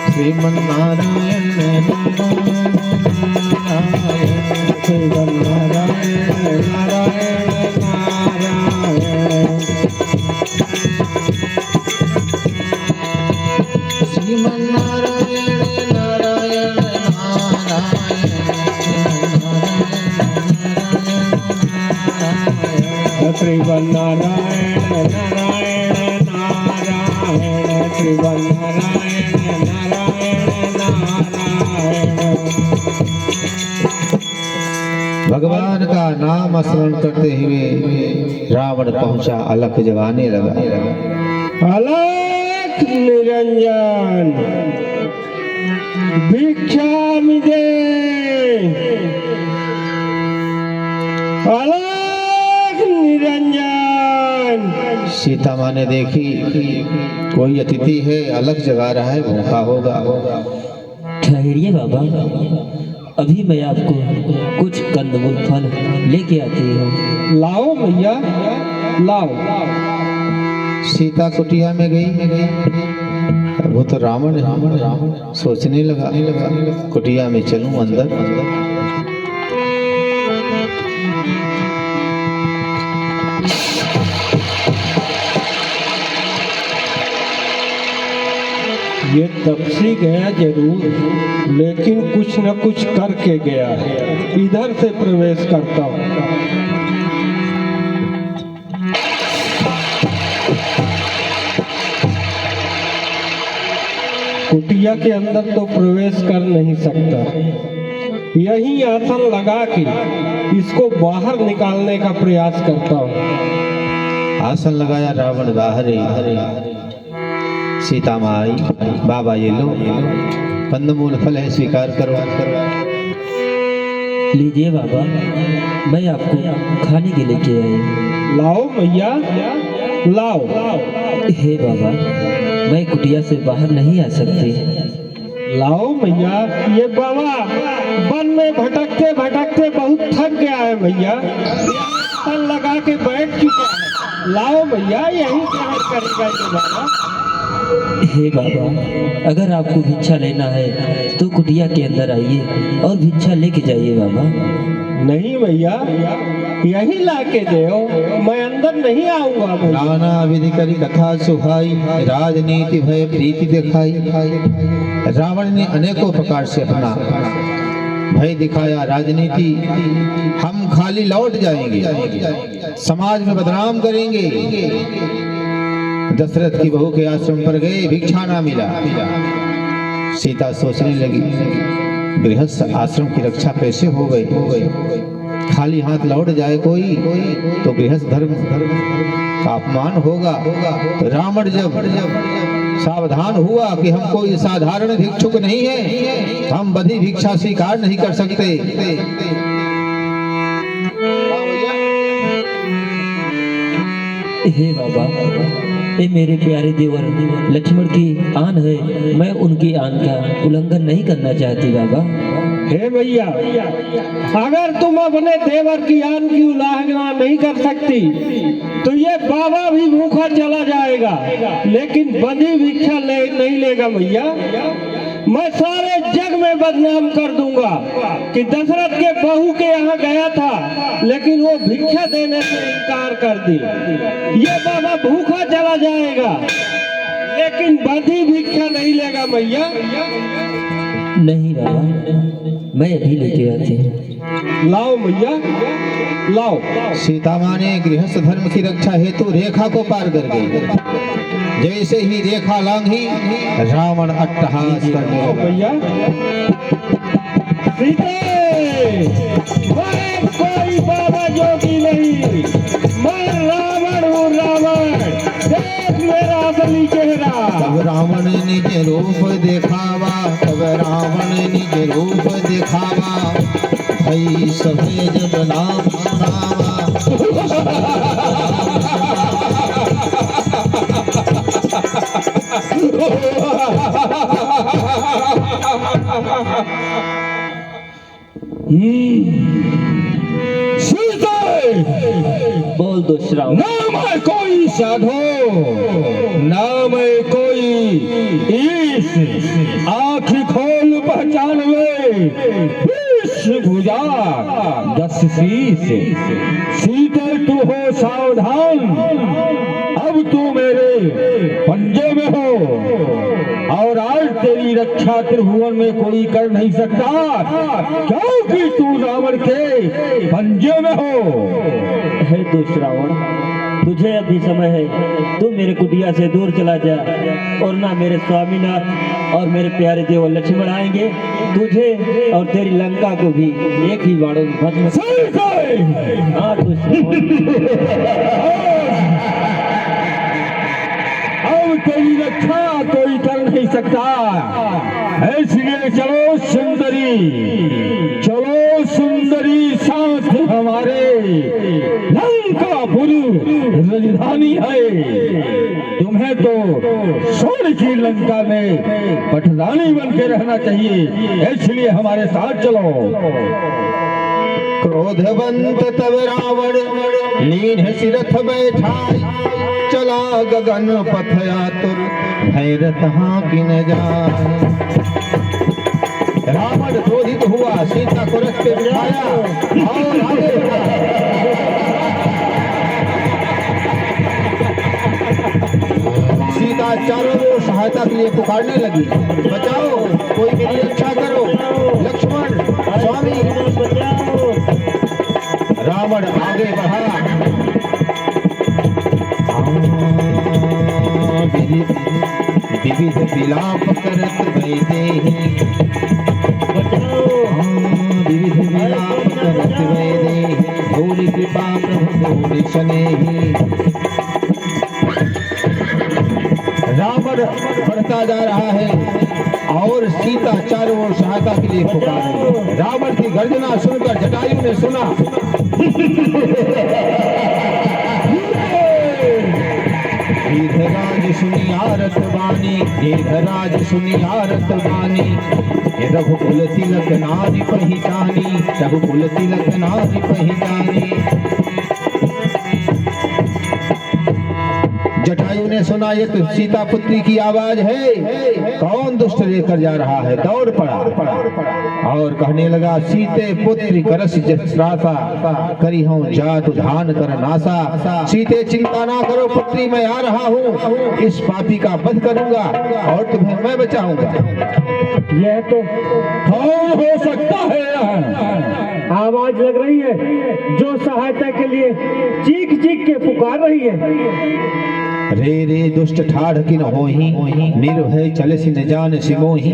श्रीमन नारायण नारायण श्रीमन नारायण नारायण नारायण, श्रीमन नारायण नारायण श्रीमन्नारायण नारायण नारायण श्रीमन्नारायण नारायण नारायण। भगवान का नाम स्मरण करते हुए रावण पहुंचा, अलख जगाने लगा। अलख निरंजन भिक्षामि दे, अलख निरंजन। सीता माँ ने देखी कोई अतिथि है, अलख जगा रहा है, भूखा होगा। ठहरिए बाबा, अभी मैं आपको कुछ कंदमूल फल लेके आती हूँ। लाओ भैया लाओ। सीता कुटिया में गई, वो तो रावण सोचने लगा कुटिया में चलूं अंदर। ये तपसी गया जरूर, लेकिन कुछ न कुछ करके गया है। इधर से प्रवेश करता हूँ। कुटिया के अंदर तो प्रवेश कर नहीं सकता। यही आसन लगा के इसको बाहर निकालने का प्रयास करता हूँ। आसन लगाया, रावण बाहर ही। सीता माँ आई, बाबा ये लो कंदमूल फल है, स्वीकार करो। लीजिए बाबा, मैं आपको खाने के लिए के आई। लाओ भैया लाओ। हे बाबा, मैं कुटिया से बाहर नहीं आ सकती। लाओ भैया। ये बाबा वन में भटकते भटकते बहुत थक गया है भैया, तल लगा के बैठ चुका है। लाओ भैया, यही ग्रहण करेगा ये बाबा। हे बाबा, अगर आपको भिक्षा लेना है तो कुटिया के अंदर आइए और भिक्षा लेके जाइए बाबा। नहीं भैया, यही ला के दो, मैं अंदर नहीं आऊंगा भैया। नाना विधि करी कथा सुहाई, राजनीति भय प्रीति दिखाई। रावण ने अनेकों प्रकार से अपना भय दिखाया, राजनीति हम खाली लौट जाएंगे, समाज में बदनाम करेंगे। दशरथ की बहू के आश्रम पर गए, भिक्षा ना मिला। सीता सोचने लगी गृहस्थ आश्रम की रक्षा कैसे हो गई, खाली हाथ लौट जाए कोई तो गृहस्थ धर्म का अपमान होगा। तो रावण जब सावधान हुआ कि हम कोई साधारण भिक्षुक नहीं है, हम बधी भिक्षा स्वीकार नहीं कर सकते। हे बाबा, ये मेरे प्यारे देवर लक्ष्मण की आन है, मैं उनकी आन का उल्लंघन नहीं करना चाहती बाबा। हे भैया, अगर तुम अपने देवर की आन की उल्लंघना नहीं कर सकती तो ये बाबा भी भूखा चला जाएगा, लेकिन बंधी भिक्षा नहीं लेगा भैया। मैं सारे जग में बदनाम कर दूंगा कि दशरथ के बहू के यहाँ गया था, लेकिन वो भिक्षा देने से इनकार कर दी। ये बाबा भूखा चला जाएगा, लेकिन बंधी भिक्षा नहीं लेगा भैया। नहीं बाबा, मैं अभी लेके आती हूँ। लाओ भैया लाओ। सीता माँ ने गृहस्थ धर्म की रक्षा हेतु रेखा को पार कर गई। जैसे ही रेखा लांघी, रावण अट्टहास करने लगा। भैया मैं कोई बाबा जोगी नहीं, मैं रावण हूँ रावण। देख मेरा असली चेहरा। तब रावण ने निज रूप दिखावा, तब रावण ने निज रूप दिखावा, भई सभे जब नाम नावा। बोल दो श्राव। ना मैं कोई साधो, ना मैं कोई ईश, आँख खोल पहचान वे, 20 भुजा 10 शीश। शीतल तू हो सावधान, अब तू मेरे पंजे में हो, और आज तेरी रक्षा रक्षा त्रिभुवन में कोई कर नहीं सकता, क्योंकि तू रावण के पंजे में हो। हे दुष्ट रावण, तुझे अभी समय है, तू मेरे कुटिया से दूर चला जा, और ना मेरे स्वामीनाथ और मेरे प्यारे देव लक्ष्मण आएंगे, तुझे और तेरी लंका को भी एक ही बाड़ों में भस्म। हाँ दुष्ट अब तेरी रक्षा कोई कर नहीं सकता, इसलिए चलो सुंदरी साथ हमारे लंकापुर राजधानी है। तुम्हें तो सोने की लंका में पटरानी बन के रहना चाहिए, इसलिए हमारे साथ चलो। क्रोधवंत तब रावण लीन सिरथ बैठाई, चला गगन पथ आतुर भैरत हाकिन जाए। रावण क्रोधित हुआ, सीता को रथ पे बिठाया और आगे बढ़ा। सीता चारों ओर सहायता के लिए पुकारने लगी, बचाओ, कोई मेरी रक्षा करो, लक्ष्मण, स्वामी। रावण आगे बढ़ा, विविध विलाप करत वैदेही, विविध विलाप करत वैदेही, भोली कृपा प्रभु भोली शनेही। रावण बढ़ता जा रहा है और सीता चारों ओर सहायता के लिए पुकार रही है। रावण की गर्जना सुनकर जटायु ने सुना, दीर्घराज सुनियारत वाणी, दीर्घराज सुनियारत वाणी, रघुकुल तिलक नारी पहिचानी, रघुकुल तिलक नारी पहिचानी। जटायु ने सुना ये तो सीता पुत्री की आवाज है, कौन दुष्ट लेकर जा रहा है, दौड़ पड़ा और कहने लगा, सीते पुत्री करस जसरासा, करी हूँ जात धान कर नासा। सीते चिंता ना करो पुत्री, मैं आ रहा हूँ, इस पापी का वध करूंगा और तुम्हें मैं बचाऊंगा। यह तो कौन हो सकता है? आवाज लग रही है जो सहायता के लिए चीख चीख के पुकार रही है। रे रे दुष्ट ठाढ़ किन होही, निर्भय चले सिन जान सिमोही।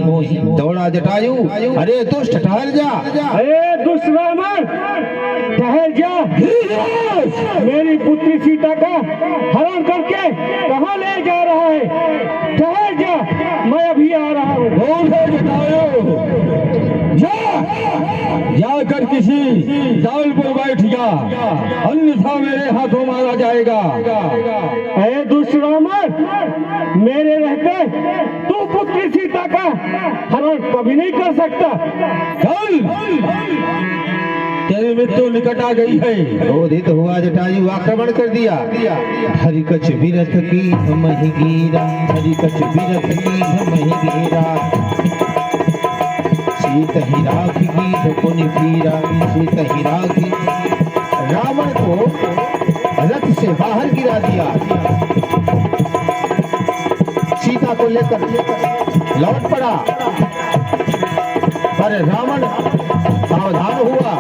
दौड़ा जटायु, अरे दुष्ट ठहर जा, अरे दुष्ट रावण ठहर जा, मेरी पुत्री सीता का हरण करके कहाँ ले जा रहा है? ठहर जा, मैं अभी आ रहा हूँ। जाकर किसी डाल पर बैठ जा, अन्यथा मेरे हाथों मारा जाएगा। अरे दुष्ट रावण, मेरे रहते तू पुत्री सीता का हरण कभी नहीं कर सकता। चल, तेरी मृत्यु निकट आ गई है। क्रोधित हुआ जटायु, आक्रमण कर दिया। हरिकच विरथ की मही गिरा, हरिकच विरथ की मही गिरा, सीत ही राखी पुनि फिरा, सीत ही राखी। रावण को रथ से बाहर गिरा दिया, सीता को लेकर लौट पड़ा, पर रावण सावधान हुआ।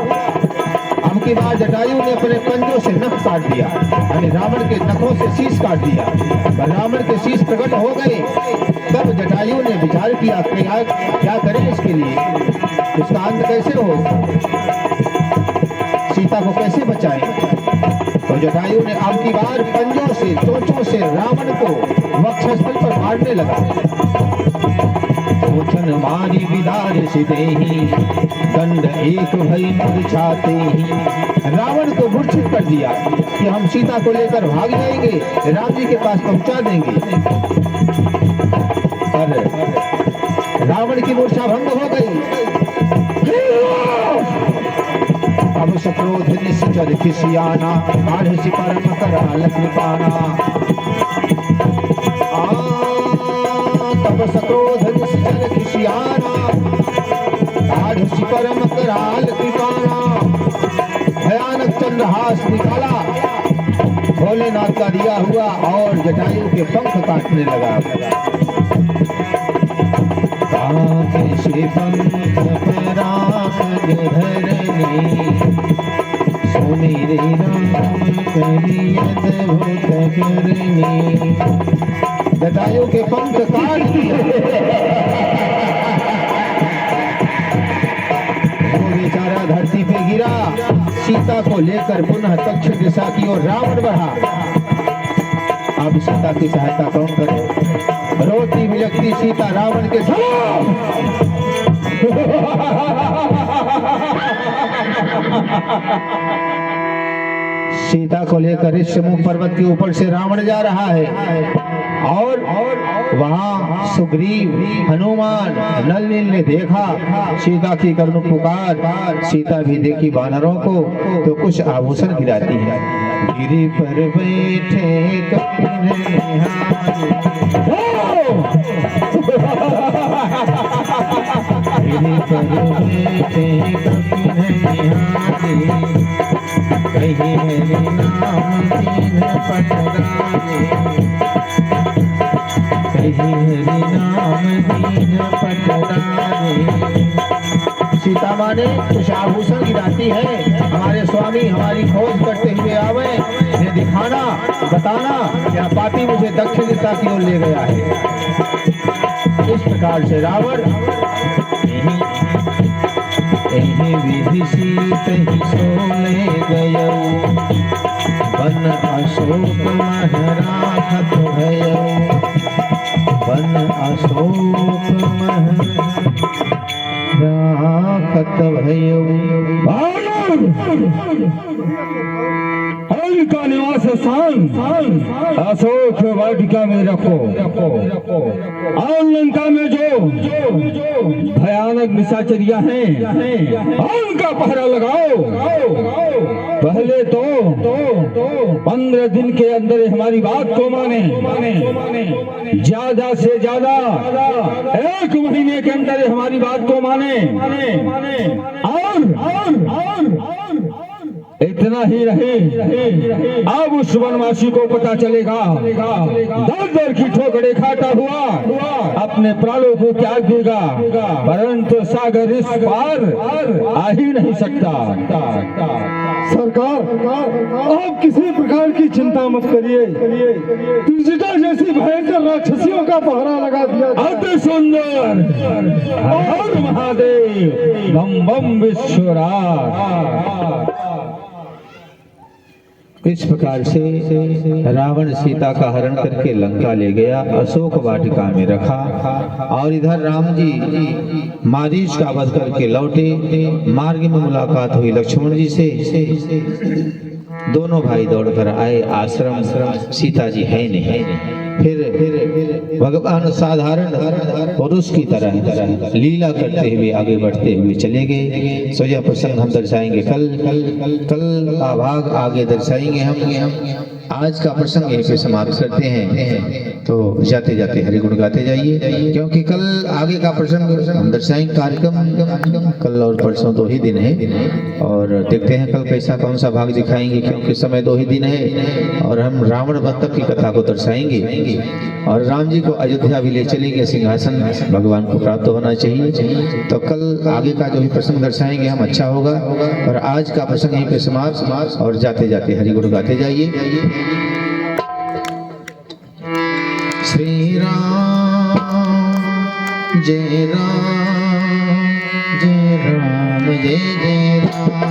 अब की बार जटायु ने अपने पंजों से नख काट दिया, यानी रावण के नखों से शीश काट दिया, पर रावण के शीश प्रकट हो गए। तब जटायु ने विचार किया कि क्या करें इसके लिए, इसका अंत कैसे हो, सीता को कैसे बचाएं। तो जटायु ने अब की बार पंजों से, चोंचों से रावण को वक्षस्थल पर मारने लगा। ओछन मारी विदार से देही, दंड एक भई मूर्छाते ही। रावण को मूर्छित कर दिया कि हम सीता को लेकर भाग जाएंगे, राम जी के पास पहुंचा देंगे, पर रावण की मूर्छा भंग हो गई। अब सक्रोध निश्चर खिसियाना, आढ़ सिपर मकर कृपाना। तब सक्रोध निश्चर खिसियाना, आढ़ सिपर मकर कृपाना। भयानक चंद्रहास निकाला, भोलेनाथ का दिया हुआ, और जटायु के पंख काटने लगा। आपसे पंथ पराग धरनी सुमिरि राम करि अद्भुत करनी। जटायु के पंख काट दिए, वो बेचारा धरती पे गिरा। सीता को लेकर पुनः दक्षिण दिशा की ओर रावण बढ़ा। अब सीता की सहायता कौन करे? रोती बिलखती सीता रावण के सीता को लेकर ऋषिमुख पर्वत के ऊपर से रावण जा रहा है और वहां सुग्रीव, हनुमान, नल नील ने देखा सीता की करुण पुकार। सीता भी देखी वानरों को तो कुछ आभूषण गिराती है। गिरी पर बैठे गिरी पर बैठे कहीं हरि नाम दीन पटरावे, कहीं हरि नाम दीन पटरावे। सीता माँ ने कुछ आभूषण गिराती है। हमारे स्वामी हमारी खोज करते हुए आवे, ये दिखाना बताना क्या पापी मुझे दक्षिण दिशा की ओर ले गया है। इस प्रकार से रावण एहि विधि सीत ही सोले गयो, वन अशोक मह राखत भयो, वन अशोक मह राखत भयो। का निवास स्थान अशोक वाटिका में रखो और लंका में जो भयानक निशाचरिया हैं उनका पहरा लगाओ। पहले तो 15 दिन के अंदर हमारी बात को माने, ज्यादा से ज्यादा 1 महीने के अंदर हमारी बात को माने और इतना ही रहे। अब उस वनवासी को पता चलेगा दर की ठोकरें खाता हुआ अपने प्राणों को त्याग देगा, परंतु सागर इस पार आ ही नहीं सकता। सरकार आप किसी प्रकार की चिंता मत करिए। त्रिजटा जैसी भयंकर राक्षसियों का पहरा लगा दिया। अति सुंदर हर महादेव बम बम विश्वराज। इस प्रकार से रावण सीता का हरण करके लंका ले गया, अशोक वाटिका में रखा और इधर राम जी मारीच का वध करके लौटे। मार्ग में मुलाकात हुई लक्ष्मण जी से। दोनों भाई दौड़कर आए आश्रम। सीता जी है नहीं। फिर भगवान साधारण पुरुष की तरह लीला करते हुए आगे बढ़ते हुए चले गए। सो यह प्रसंग हम दर्शाएंगे कल का भाग आगे दर्शाएंगे हम। आज का प्रसंग यहीं पे समाप्त करते हैं। तो जाते जाते हरि गुण गाते जाइए, क्योंकि कल आगे का प्रसंग हम दर्शाएंगे। कार्यक्रम कल और परसों 2 ही दिन है और देखते हैं कल कैसा कौन सा भाग दिखाएंगे, क्योंकि समय 2 ही दिन है। और हम रावण वध की कथा को दर्शाएंगे और राम जी को अयोध्या भी ले चलेंगे। सिंहासन भगवान को प्राप्त होना चाहिए। तो कल आगे का जो भी प्रसंग दर्शाएंगे हम अच्छा होगा। और आज का प्रसंग यहीं पे समाप्त और जाते जाते हरि गुण गाते जाइए। श्री राम जय राम जय राम जय जय राम।